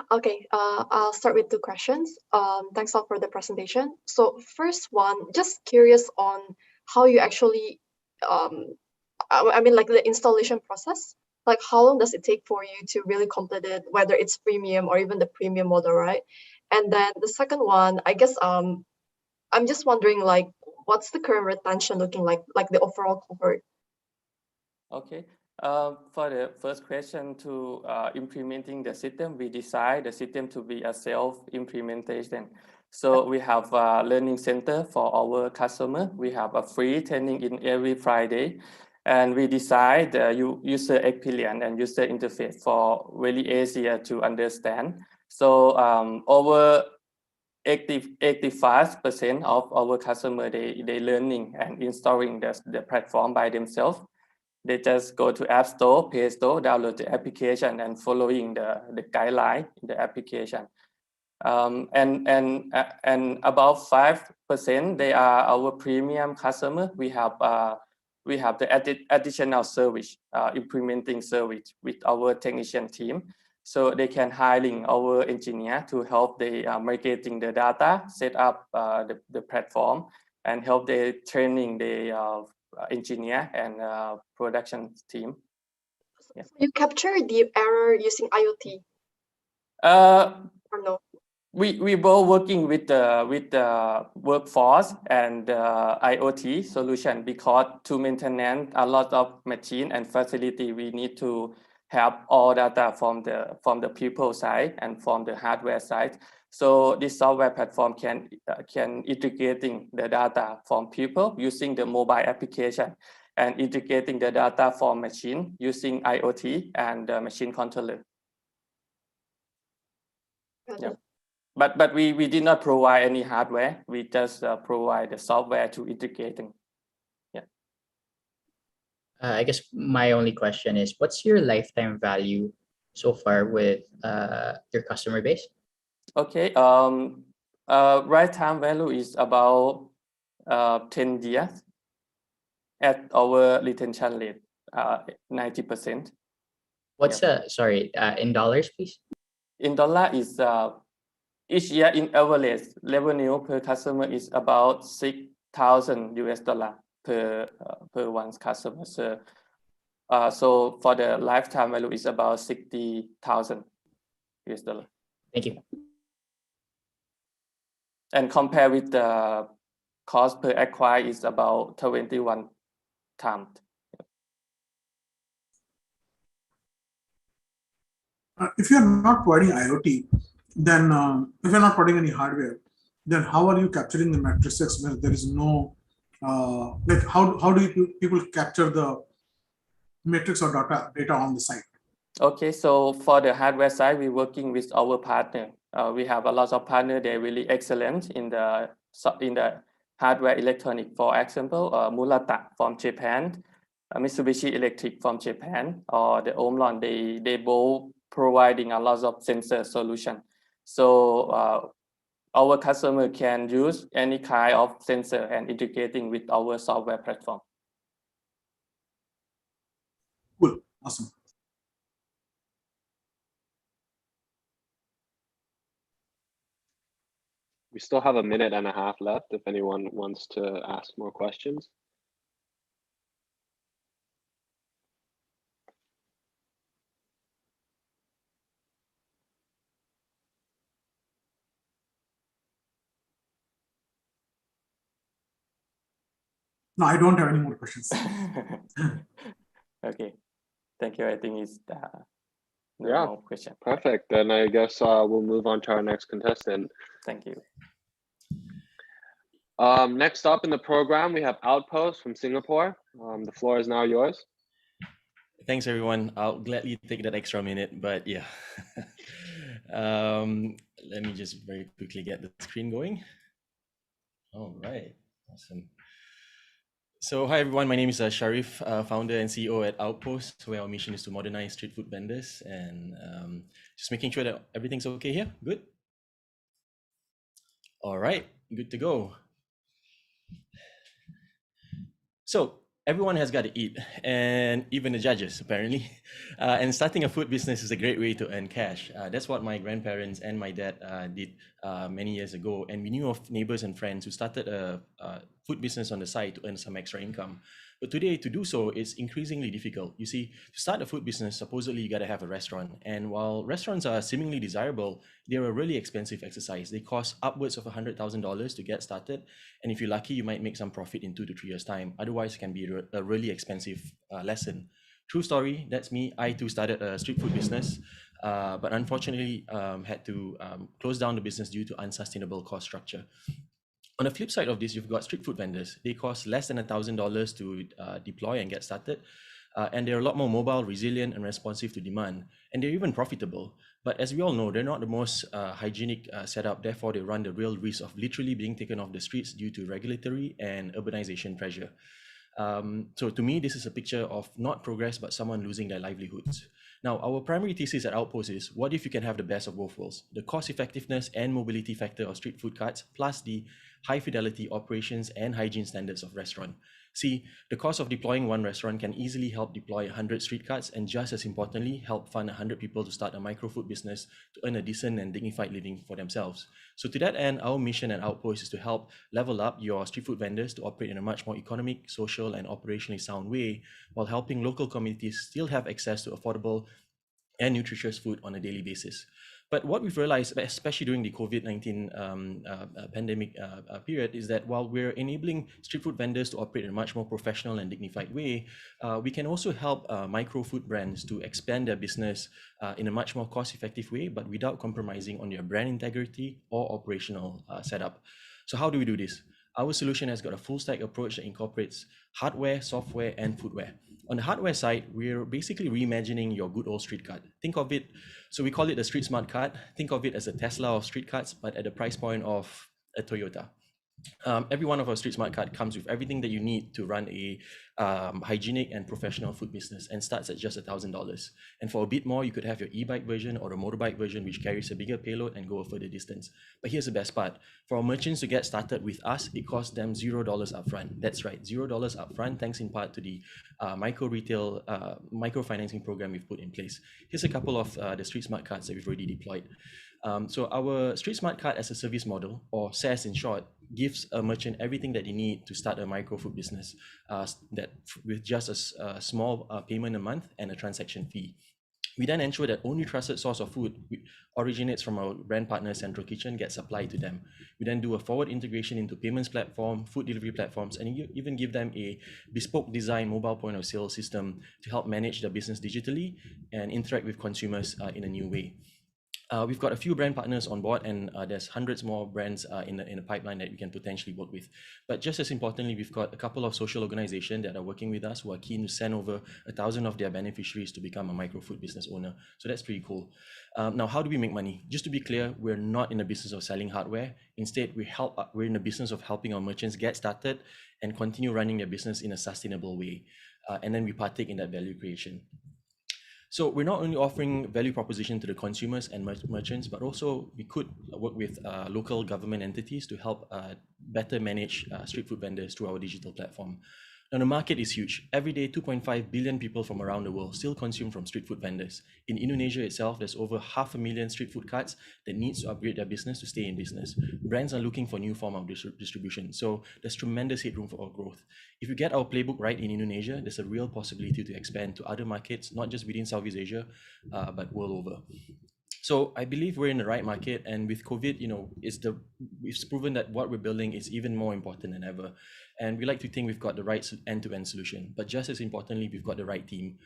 Okay, I'll start with 2 questions. Thanks all for the presentation. So first one, just curious on how you actually, I mean, like the installation process. Like how long does it take for you to really complete it, whether it's premium or even the premium model, right? And then the second one, I guess I'm just wondering, like, what's the current retention looking like the overall cohort? Okay. For the first question to implementing the system, we decide the system to be a self-implementation. So we have a learning center for our customer. We have a free training in every Friday. And we decide the user experience and user interface for really easier to understand. So over 85% of our customer, they learning and installing the platform by themselves. They just go to App Store, Play Store, download the application and following the guideline in the application. And about 5%, they are our premium customer. We have the additional service, implementing service with our technician team. So they can hiring our engineer to help the marketing the data, set up the platform, and help the training the engineer and production team. Yeah. So you capture the error using IoT? Or no? We both working with the workforce and IoT solution, because to maintain a lot of machine and facility, we need to have all data from the people side and from the hardware side. So this software platform can integrating the data from people using the mobile application and integrating the data from machine using IoT and machine controller. Yeah. But we did not provide any hardware. We just provide the software to integrating. Yeah. I guess my only question is, what's your lifetime value so far with your customer base? Okay. Lifetime value is about 10 years at our retention rate, 90%. What's sorry, in dollars, please? In dollar is each year in average revenue per customer is about $6,000 per one customer. So for the lifetime value is about $60,000. Thank you. And compare with the cost per acquire is about 21 times. If you're not providing IoT, then if you're not providing any hardware, then how are you capturing the matrices where there is no, like how do people capture the matrix or data on the site? Okay, so for the hardware side, we're working with our partner. We have a lot of partners. They're really excellent in the hardware electronic. For example, Murata from Japan, Mitsubishi Electric from Japan, or the Omron. They both providing a lot of sensor solution. So our customer can use any kind of sensor and integrating with our software platform. Cool, awesome. We still have a minute and a half left if anyone wants to ask more questions. No, I don't have any more questions. Okay, thank you. I think it's no Yeah. more question. Perfect. Then I guess we'll move on to our next contestant. Thank you. Next up in the program, we have Outpost from Singapore. The floor is now yours. Thanks, everyone. I'll gladly take that extra minute, but yeah. Let me just very quickly get the screen going. All right, awesome. So hi, everyone. My name is Sharif, founder and CEO at Outpost, where our mission is to modernize street food vendors and just making sure that everything's okay here. Good? All right, good to go. So everyone has got to eat, and even the judges, apparently. And starting a food business is a great way to earn cash. That's what my grandparents and my dad did many years ago. And we knew of neighbors and friends who started a food business on the side to earn some extra income. But today, to do so is increasingly difficult. You see, to start a food business, supposedly you got to have a restaurant. And while restaurants are seemingly desirable, they're a really expensive exercise. They cost upwards of $100,000 to get started. And if you're lucky, you might make some profit in 2 to 3 years' time. Otherwise, it can be a really expensive lesson. True story, that's me. I too started a street food business, but unfortunately had to close down the business due to unsustainable cost structure. On the flip side of this, you've got street food vendors. They cost less than $1,000 to deploy and get started. And they're a lot more mobile, resilient, and responsive to demand. And they're even profitable. But as we all know, they're not the most hygienic setup. Therefore, they run the real risk of literally being taken off the streets due to regulatory and urbanization pressure. So to me, this is a picture of not progress, but someone losing their livelihoods. Now, our primary thesis at Outpost is, what if you can have the best of both worlds? The cost effectiveness and mobility factor of street food carts, plus the high fidelity operations and hygiene standards of restaurant. See, the cost of deploying one restaurant can easily help deploy 100 street carts, and just as importantly, help fund 100 people to start a micro food business to earn a decent and dignified living for themselves. So to that end, our mission at Outpost is to help level up your street food vendors to operate in a much more economic, social, and operationally sound way, while helping local communities still have access to affordable and nutritious food on a daily basis. But what we've realized, especially during the COVID-19 pandemic period, is that while we're enabling street food vendors to operate in a much more professional and dignified way, we can also help micro food brands to expand their business in a much more cost-effective way, but without compromising on their brand integrity or operational setup. So how do we do this? Our solution has got a full stack approach that incorporates hardware, software, and foodware. On the hardware side, we're basically reimagining your good old street cart. Think of it, so we call it a street smart cart. Think of it as a Tesla of street carts, but at the price point of a Toyota. Every one of our street smart card comes with everything that you need to run a hygienic and professional food business, and starts at just $1,000. And for a bit more, you could have your e-bike version or a motorbike version, which carries a bigger payload and go a further distance. But here's the best part. For our merchants to get started with us, it costs them $0 upfront. That's right, $0 upfront, thanks in part to the micro retail, micro financing program we've put in place. Here's a couple of the street smart cards that we've already deployed. So our Street Smart Card as a service model, or SaaS in short, gives a merchant everything that they need to start a micro food business that with just a small payment a month and a transaction fee. We then ensure that only trusted source of food originates from our brand partner Central Kitchen gets supplied to them. We then do a forward integration into payments platform, food delivery platforms, and even give them a bespoke design mobile point of sale system to help manage their business digitally and interact with consumers in a new way. We've got a few brand partners on board, and there's hundreds more brands in the pipeline that we can potentially work with. But just as importantly, we've got a couple of social organizations that are working with us who are keen to send over 1,000 of their beneficiaries to become a micro food business owner. So that's pretty cool. Now, how do we make money? Just to be clear, we're not in the business of selling hardware. Instead, we're in the business of helping our merchants get started and continue running their business in a sustainable way. And then we partake in that value creation. So we're not only offering value proposition to the consumers and merchants, but also we could work with local government entities to help better manage street food vendors through our digital platform. Now, the market is huge. Every day, 2.5 billion people from around the world still consume from street food vendors. In Indonesia itself, there's over 500,000 street food carts that needs to upgrade their business to stay in business. Brands are looking for new form of distribution. So there's tremendous headroom for our growth. If you get our playbook right in Indonesia, there's a real possibility to expand to other markets, not just within Southeast Asia, but world over. So I believe we're in the right market, and with COVID, we've proven that what we're building is even more important than ever. And we like to think we've got the right end-to-end solution, but just as importantly, we've got the right team.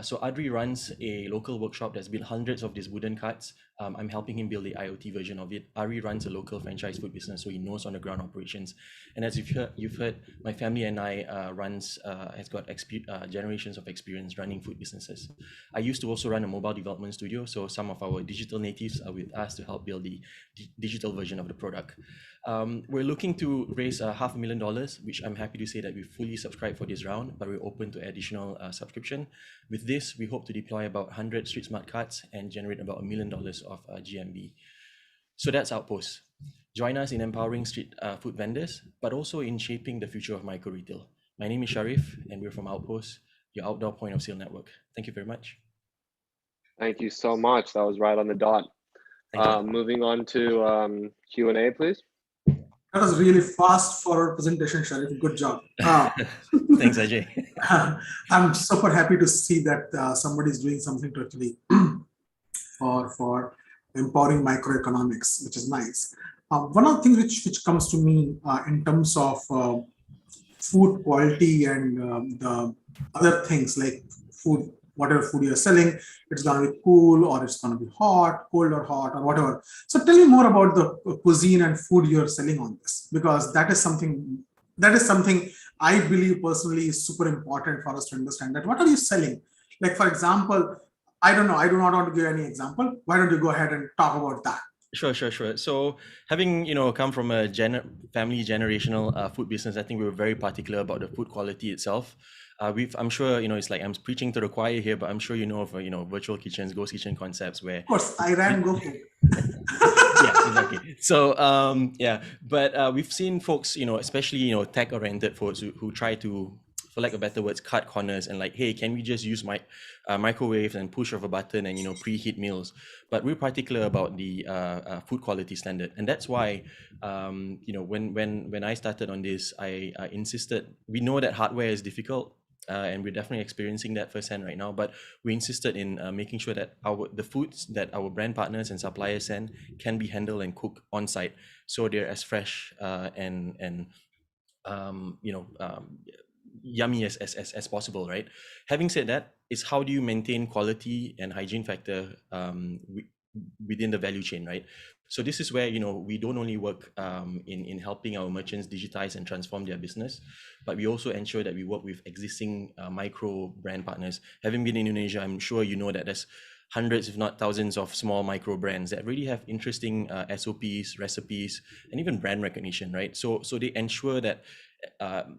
So Adri runs a local workshop that's built hundreds of these wooden carts. I'm helping him build the IoT version of it. Ari runs a local franchise food business, so he knows on the ground operations. And as you've heard, my family and I has got generations of experience running food businesses. I used to also run a mobile development studio, so some of our digital natives are with us to help build the digital version of the product. We're looking to raise $500,000, which I'm happy to say that we fully subscribed for this round, but we're open to additional subscription. With this, we hope to deploy about 100 street smart carts and generate about $1 million of GMV. So that's Outpost. Join us in empowering street food vendors, but also in shaping the future of micro retail. My name is Sharif, and we're from Outpost, your outdoor point of sale network. Thank you very much. Thank you so much. That was right on the dot. Moving on to Q&A, please. That was really fast forward presentation, Sharif. Good job. Thanks, Ajay. I'm super happy to see that somebody is doing something to actually for empowering microeconomics, which is nice. One of the things which comes to me in terms of food quality and the other things like food, whatever food you're selling, it's going to be cool or it's going to be hot, cold or hot or whatever. So tell me more about the cuisine and food you're selling on this, because that is something I believe personally is super important for us to understand. That what are you selling? Like, for example, I don't know, I do not want to give any example. Why don't you go ahead and talk about that? Sure. So having come from a family generational food business, I think we were very particular about the food quality itself. I'm sure it's like I'm preaching to the choir here, but I'm sure of virtual kitchens, ghost kitchen concepts where. Of course, I ran go. Yeah, exactly. So but we've seen folks, especially tech-oriented folks who try to, for lack of better words, cut corners and like, hey, can we just use my microwave and push of a button and preheat meals? But we're particular about the food quality standard, and that's why when I started on this, I insisted. We know that hardware is difficult. And we're definitely experiencing that firsthand right now. But we insisted in making sure that the foods that our brand partners and suppliers send can be handled and cooked on site, so they're as fresh and yummy as possible, right? Having said that, it's how do you maintain quality and hygiene factor within the value chain, right? So this is where we don't only work in helping our merchants digitize and transform their business, but we also ensure that we work with existing micro brand partners. Having been in Indonesia, I'm sure that there's hundreds, if not thousands, of small micro brands that really have interesting SOPs, recipes, and even brand recognition, right? So they ensure that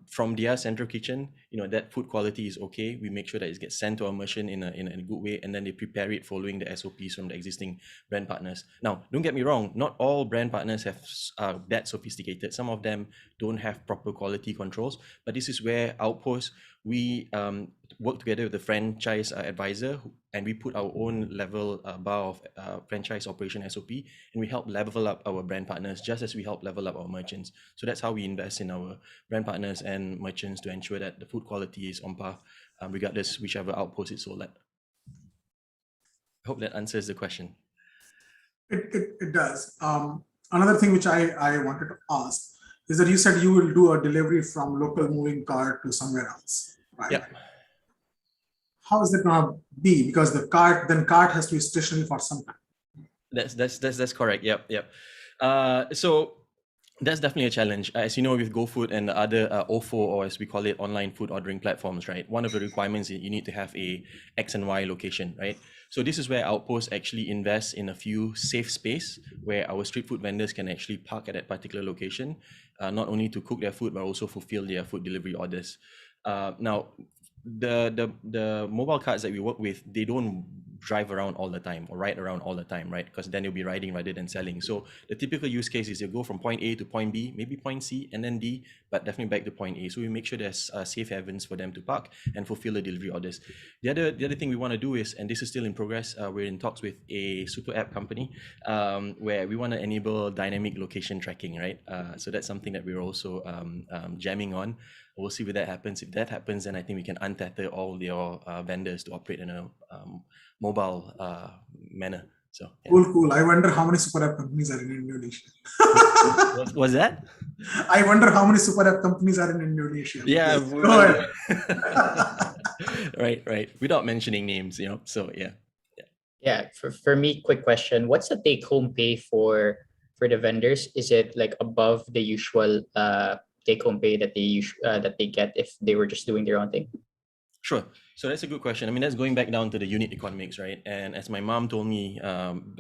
from their central kitchen, that food quality is okay. We make sure that it gets sent to our merchant in a good way, and then they prepare it following the SOPs from the existing brand partners. Now, don't get me wrong, not all brand partners have that sophisticated. Some of them don't have proper quality controls, but this is where Outpost, we work together with the franchise advisor, and we put our own level bar of franchise operation SOP, and we help level up our brand partners just as we help level up our merchants. So that's how we invest in our brand partners and merchants to ensure that the food quality is on par, regardless whichever Outpost it's sold at. I hope that answers the question. It does. Another thing which I wanted to ask is that you said you will do a delivery from local moving cart to somewhere else, right? Yeah. How is that going to be? Because the cart has to be stationary for some time. That's correct. Yep. So that's definitely a challenge. As you know, with GoFood and the other OFO, or as we call it, online food ordering platforms, right? One of the requirements is you need to have a X and Y location, right? So this is where Outpost actually invests in a few safe space where our street food vendors can actually park at that particular location, not only to cook their food, but also fulfill their food delivery orders. Now, the mobile carts that we work with, they don't drive around all the time or ride around all the time, right? Because then you'll be riding rather than selling. So the typical use case is you go from point A to point B, maybe point C and then D, but definitely back to point A. So we make sure there's safe havens for them to park and fulfill the delivery orders. The other thing we want to do is, and this is still in progress, we're in talks with a super app company where we want to enable dynamic location tracking, right? So that's something that we're also jamming on. We'll see if that happens. If that happens, then I think we can untether all your vendors to operate in a mobile manner. So yeah. Cool. I wonder how many super app companies are in Indonesia. Was that? I wonder how many super app companies are in Indonesia. Yeah. Go ahead. Right. Without mentioning names, So yeah. Yeah. For me, quick question: what's the take-home pay for the vendors? Is it like above the usual take-home pay that they get if they were just doing their own thing? Sure. So that's a good question. I mean, that's going back down to the unit economics, right? And as my mom told me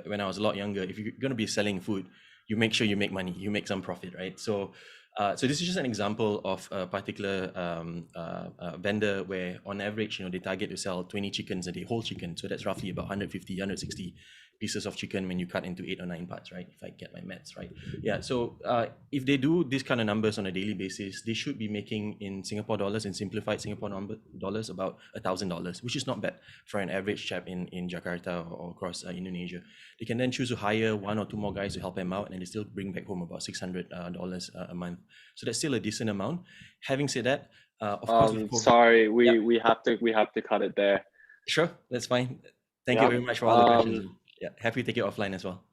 when I was a lot younger, if you're going to be selling food, you make sure you make money, you make some profit, right? So this is just an example of a particular vendor where on average, they target to sell 20 chickens a day, whole chicken. So that's roughly about 150, 160 pieces of chicken when you cut into 8 or 9 parts, right? If I get my maths right. Yeah, so if they do these kind of numbers on a daily basis, they should be making in Singapore dollars, in simplified Singapore dollars, about $1,000, which is not bad for an average chap in Jakarta or across Indonesia. They can then choose to hire 1 or 2 more guys to help them out, and they still bring back home about $600 a month. So that's still a decent amount. Having said that, of course, sorry, we have to cut it there. Sure, that's fine. Thank you very much for all the questions. Yeah, happy to take it offline as well.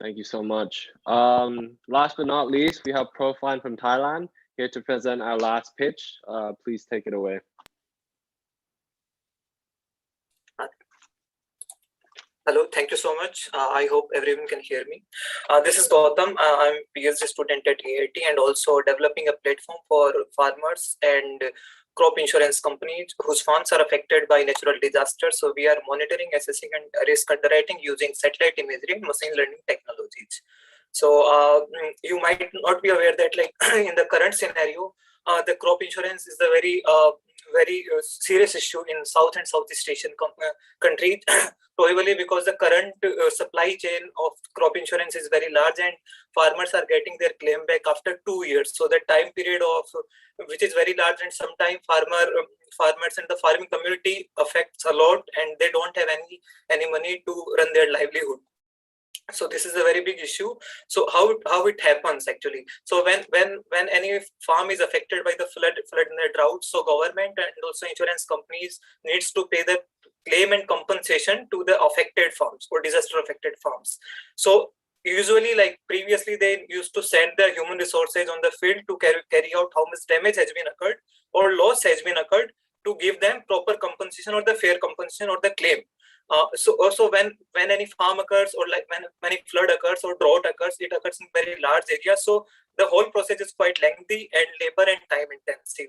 Thank you so much. Last but not least, we have Profine from Thailand here to present our last pitch. Please take it away. Hello, thank you so much. I hope everyone can hear me. This is Gautam. I'm a PhD student at IIT and also developing a platform for farmers and crop insurance companies whose farms are affected by natural disasters. So we are monitoring, assessing, and risk underwriting using satellite imagery and machine learning technologies. So you might not be aware that, like in the current scenario, the crop insurance is a very serious issue in South and Southeast Asian countries, probably because the current supply chain of crop insurance is very large and farmers are getting their claim back after 2 years. So the time period of which is very large, and sometimes farmers and the farming community affects a lot, and they don't have any money to run their livelihood. So this is a very big issue. So how it happens actually? So when any farm is affected by the flood and the drought, so government and also insurance companies needs to pay the claim and compensation to the affected farms or disaster affected farms. So usually, like previously, they used to send the human resources on the field to carry out how much damage has been occurred or loss has been occurred to give them proper compensation or the fair compensation or the claim. So also when any farm occurs or like when any flood occurs or drought occurs, it occurs in very large areas. So the whole process is quite lengthy and labor and time intensive.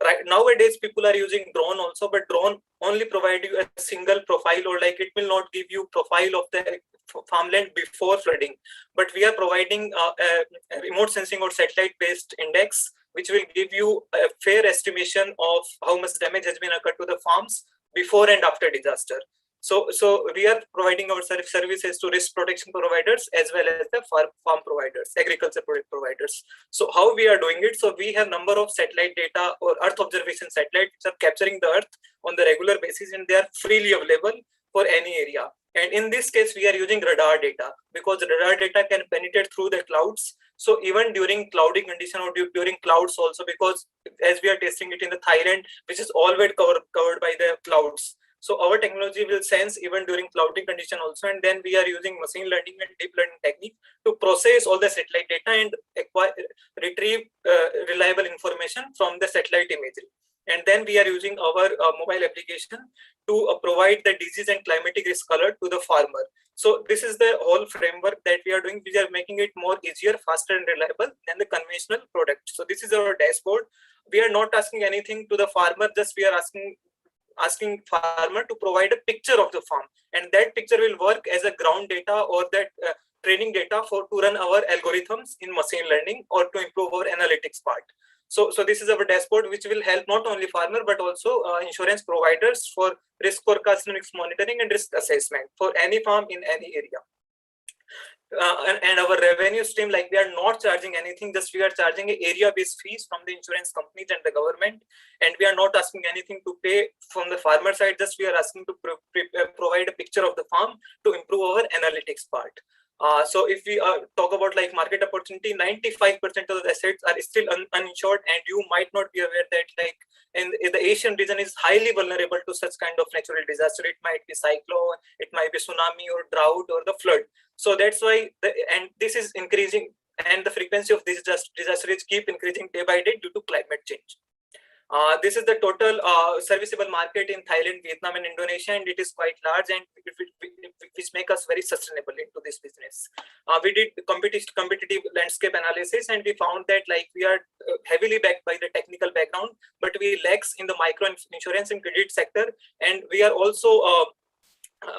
Right nowadays, people are using drone also, but drone only provide you a single profile, or like it will not give you profile of the farmland before flooding. But we are providing a remote sensing or satellite-based index, which will give you a fair estimation of how much damage has been occurred to the farms before and after disaster. So we are providing our services to risk protection providers as well as the farm providers, agriculture product providers. So how we are doing it? So we have number of satellite data or Earth observation satellites which are capturing the Earth on the regular basis, and they are freely available for any area. And in this case, we are using radar data because the radar data can penetrate through the clouds. So even during cloudy condition or during clouds also, because as we are testing it in the Thailand, which is always covered by the clouds. So our technology will sense even during cloudy condition also, and then we are using machine learning and deep learning technique to process all the satellite data and retrieve reliable information from the satellite imagery. And then we are using our mobile application to provide the disease and climatic risk alert to the farmer. So this is the whole framework that we are doing. We are making it more easier, faster and reliable than the conventional product. So this is our dashboard. We are not asking anything to the farmer, just we are asking farmer to provide a picture of the farm, and that picture will work as a ground data or that training data to run our algorithms in machine learning or to improve our analytics part. So this is our dashboard, which will help not only farmer but also insurance providers for risk forecasting, risk monitoring, and risk assessment for any farm in any area. And our revenue stream, like we are not charging anything, just we are charging area-based fees from the insurance companies and the government, and we are not asking anything to pay from the farmer side. Just we are asking to provide a picture of the farm to improve our analytics part. So if we talk about like market opportunity, 95% of the assets are still uninsured, and you might not be aware that like in the Asian region is highly vulnerable to such kind of natural disaster. It might be cyclone, it might be tsunami or drought or the flood. So that's why, and this is increasing, and the frequency of these disasters keep increasing day by day due to climate change. This is the total serviceable market in Thailand, Vietnam, and Indonesia, and it is quite large, and which make us very sustainable into this business. We did competitive landscape analysis, and we found that like we are heavily backed by the technical background, but we lacks in the micro insurance and credit sector, and we are also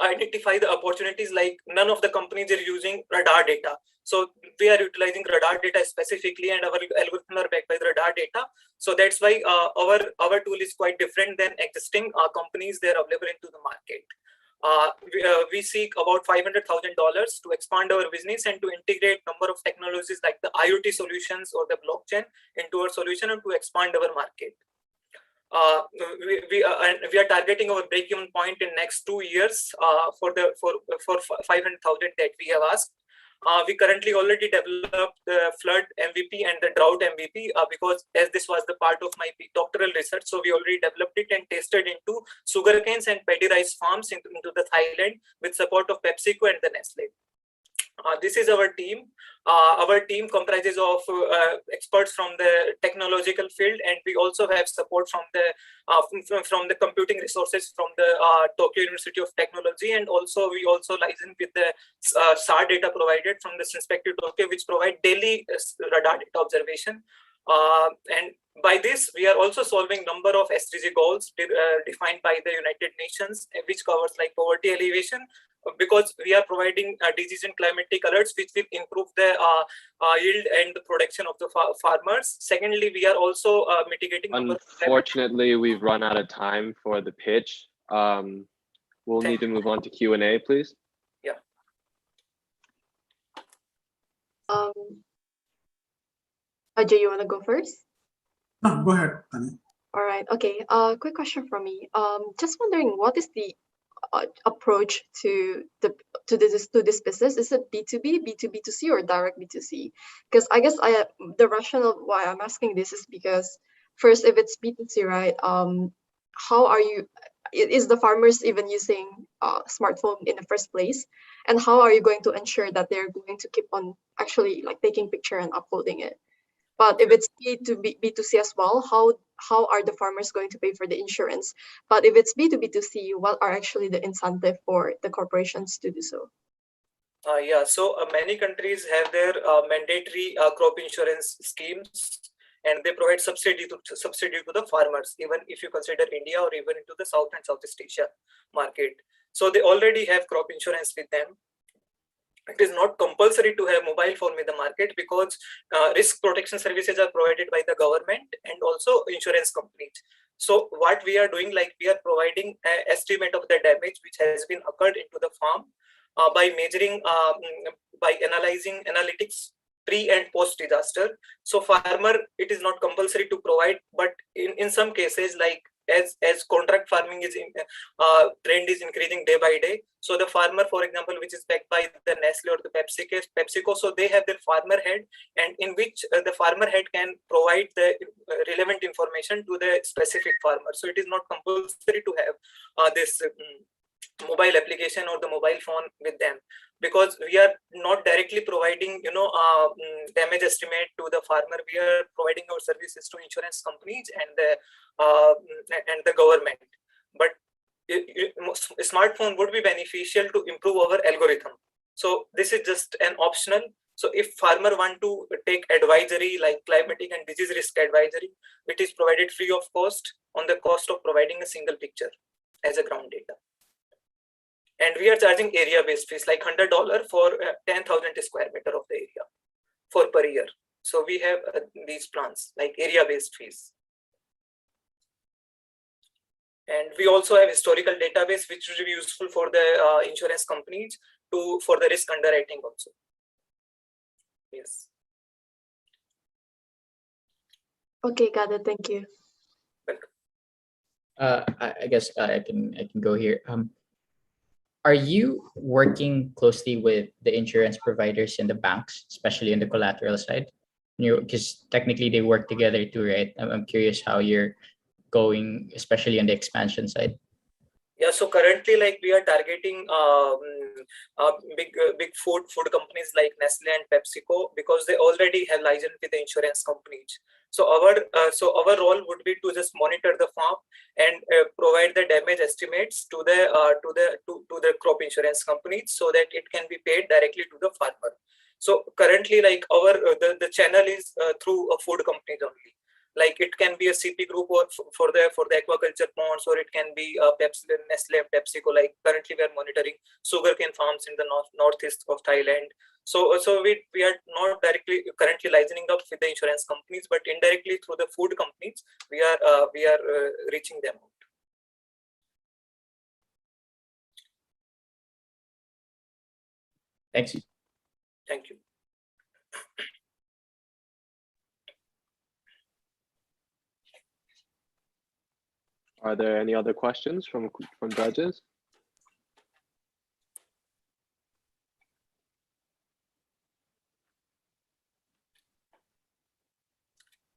identify the opportunities like none of the companies are using radar data. So we are utilizing radar data specifically, and our algorithms are backed by the radar data. So that's why our tool is quite different than existing companies that are available into the market. We seek about $500,000 to expand our business and to integrate number of technologies like the IoT solutions or the blockchain into our solution and to expand our market. We are targeting our break-even point in next 2 years for 500,000 that we have asked. We currently already developed the flood MVP and the drought MVP because as this was the part of my doctoral research, so we already developed it and tested into sugarcanes and paddy rice farms into the Thailand with support of PepsiCo and the Nestle. This is our team. Our team comprises of experts from the technological field, and we also have support from the computing resources from the Tokyo University of Technology, and also we also license with the SAR data provided from the Sinspective Tokyo, which provide daily radar data observation. And by this, we are also solving number of SDG goals defined by the United Nations, which covers like poverty alleviation, because we are providing disease and climatic alerts, which will improve the yield and the production of the farmers. Secondly, we are also mitigating. Unfortunately, we've run out of time for the pitch. We'll need to move on to Q&A, please. Yeah. Ajay, you want to go first? No, go ahead, Tani. All right. Okay. Quick question from me. Just wondering, what is the approach to this business? Is it B2B, B2B2C, or direct B2C? Because I guess the rationale why I'm asking this is because first, if it's B2C, right? How are you? Is the farmers even using smartphone in the first place? And how are you going to ensure that they're going to keep on actually like taking picture and uploading it? But if it's B2B, B2C as well, how are the farmers going to pay for the insurance? But if it's B2B2C, what are actually the incentive for the corporations to do so? Yeah, so many countries have their mandatory crop insurance schemes, and they provide subsidy to the farmers, even if you consider India or even into the South and Southeast Asia market. So they already have crop insurance with them. It is not compulsory to have mobile phone with the market because risk protection services are provided by the government and also insurance companies. So what we are doing, like we are providing an estimate of the damage which has been occurred into the farm by measuring, by analyzing analytics pre and post disaster. So farmer, it is not compulsory to provide, but in some cases, like as contract farming is trend is increasing day by day. So the farmer, for example, which is backed by the Nestle or the PepsiCo, so they have their farmer head, and in which the farmer head can provide the relevant information to the specific farmer. So it is not compulsory to have this mobile application or the mobile phone with them, because we are not directly providing damage estimate to the farmer. We are providing our services to insurance companies and the government. But a smartphone would be beneficial to improve our algorithm. So this is just an optional. So if farmer want to take advisory like climatic and disease risk advisory, it is provided free of cost on the cost of providing a single picture as a ground data. And we are charging area-based fees like $100 for 10,000 square meter of the area per year. So we have these plans like area-based fees. And we also have historical database, which will be useful for the insurance companies for the risk underwriting also. Yes. Okay, got it. Thank you. I guess I can go here. Are you working closely with the insurance providers and the banks, especially on the collateral side? Because technically they work together too, right? I'm curious how you're going, especially on the expansion side. Yeah, so currently, like we are targeting big food companies like Nestle and PepsiCo because they already have license with the insurance companies. So our role would be to just monitor the farm and provide the damage estimates to the crop insurance companies so that it can be paid directly to the farmer. So currently, like the channel is through a food companies only. Like it can be a CP group or for the aquaculture ponds, or it can be Pepsi, Nestle, PepsiCo. Like currently, we are monitoring sugarcane farms in the northeast of Thailand. So we are not directly currently licensing up with the insurance companies, but indirectly through the food companies, we are reaching them out. Thanks. Thank you. Are there any other questions from judges?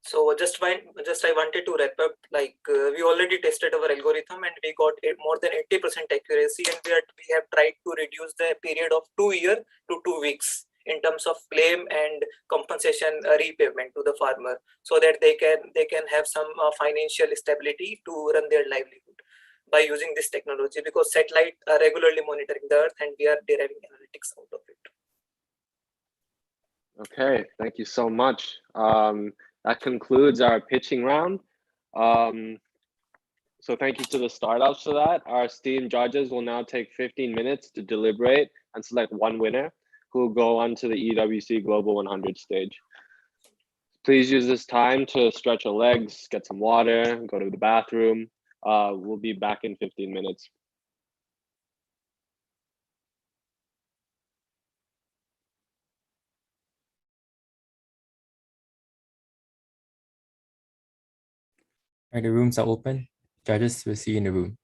So I wanted to wrap up. Like we already tested our algorithm and we got more than 80% accuracy, and we have tried to reduce the period of 2 years to 2 weeks in terms of claim and compensation repayment to the farmer, so that they can have some financial stability to run their livelihood by using this technology, because satellite are regularly monitoring the earth and we are deriving analytics out of it. Okay, thank you so much. That concludes our pitching round. So thank you to the startups for that. Our esteemed judges will now take 15 minutes to deliberate and select one winner who will go on to the EWC Global 100 stage. Please use this time to stretch your legs, get some water, go to the bathroom. We'll be back in 15 minutes. All right, the rooms are open. Judges will see you in the room.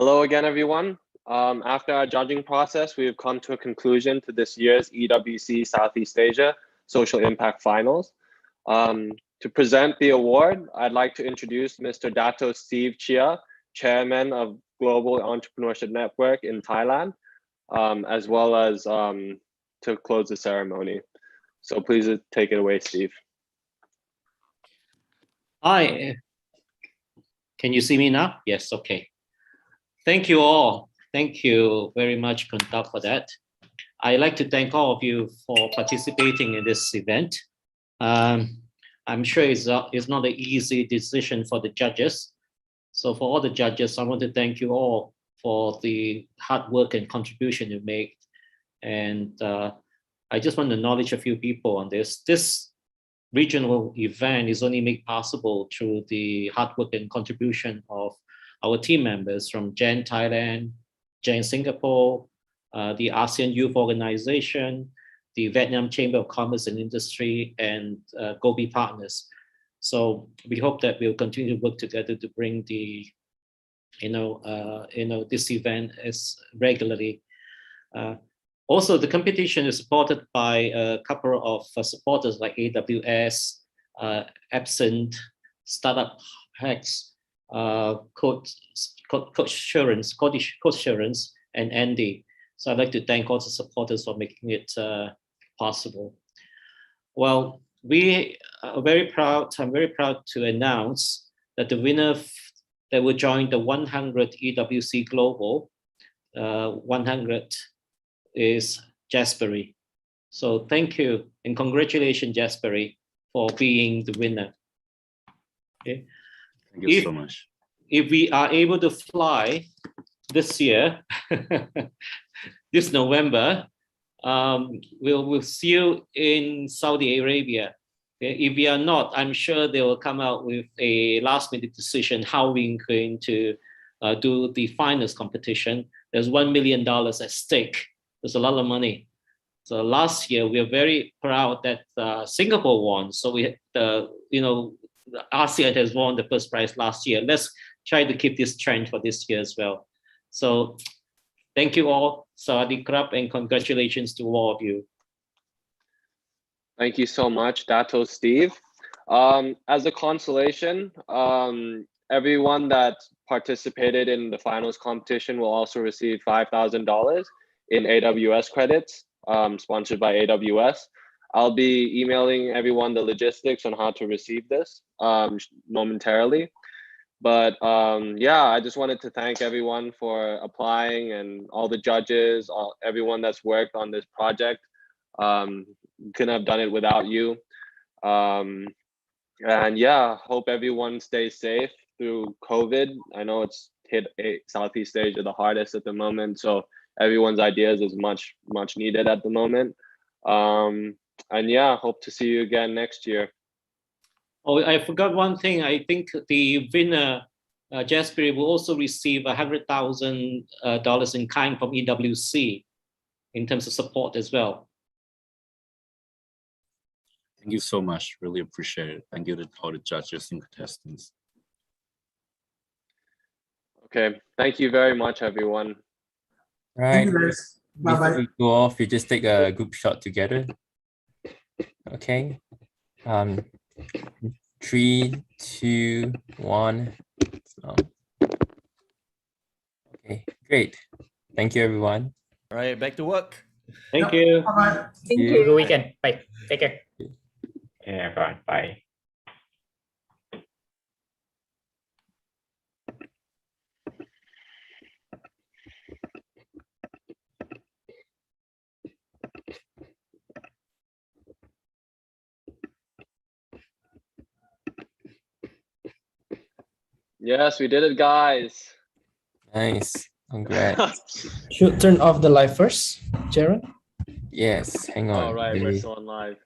Hello again, everyone. After our judging process, we have come to a conclusion to this year's EWC Southeast Asia Social Impact Finals. To present the award, I'd like to introduce Mr. Dato Steve Chia, Chairman of Global Entrepreneurship Network in Thailand, as well as to close the ceremony. So please take it away, Steve. Hi, can you see me now? Yes, okay. Thank you all. Thank you very much, Kunta, for that. I'd like to thank all of you for participating in this event. I'm sure it's not an easy decision for the judges. So for all the judges, I want to thank you all for the hard work and contribution you make. And I just want to acknowledge a few people on this. This regional event is only made possible through the hard work and contribution of our team members from GEN Thailand, GEN Singapore, the ASEAN Youth Organization, the Vietnam Chamber of Commerce and Industry, and Gobi partners. So we hope that we'll continue to work together to bring the, this event as regularly. Also, the competition is supported by a couple of supporters like AWS, Absent, Startup Hacks, Code Assurance, and Andy. So I'd like to thank all the supporters for making it possible. Well, we are very proud. I'm very proud to announce that the winner that will join the 100 EWC Global 100 is Jaspery. So thank you and congratulations, Jaspery, for being the winner. Okay. Thank you so much. If we are able to fly this year, this November, we'll see you in Saudi Arabia. Okay? If we are not, I'm sure they will come out with a last-minute decision how we're going to do the finals competition. There's $1 million at stake. There's a lot of money. So last year we are very proud that Singapore won. So we, ASEAN has won the first prize last year. Let's try to keep this trend for this year as well. So thank you all, Sawadee krap, and congratulations to all of you. Thank you so much, Dato Steve. As a consolation, everyone that participated in the finals competition will also receive $5,000 in AWS credits, sponsored by AWS. I'll be emailing everyone the logistics on how to receive this momentarily. But yeah, I just wanted to thank everyone for applying and all the judges, everyone that's worked on this project. Couldn't have done it without you. And yeah, hope everyone stays safe through COVID. I know it's hit Southeast Asia the hardest at the moment, so everyone's ideas is much needed at the moment. And yeah, hope to see you again next year. Oh, I forgot one thing. I think the winner, Jasper, will also receive $100,000 in kind from EWC in terms of support as well. Thank you so much. Really appreciate it. Thank you to all the judges and contestants. Okay, thank you very much, everyone. Right. Thank you guys. Bye-bye. Before we go off, we just take a group shot together. Okay. 3, 2, 1. Okay, great. Thank you, everyone. All right, back to work. Thank you. Bye-bye. Thank Have a good you. weekend. Bye. Take care. Yeah, everyone. Bye. Yes, we did it, guys. Nice. Congrats. Should turn off the live first, Jaron? Yes, hang on. All right, Let we're me- still on live.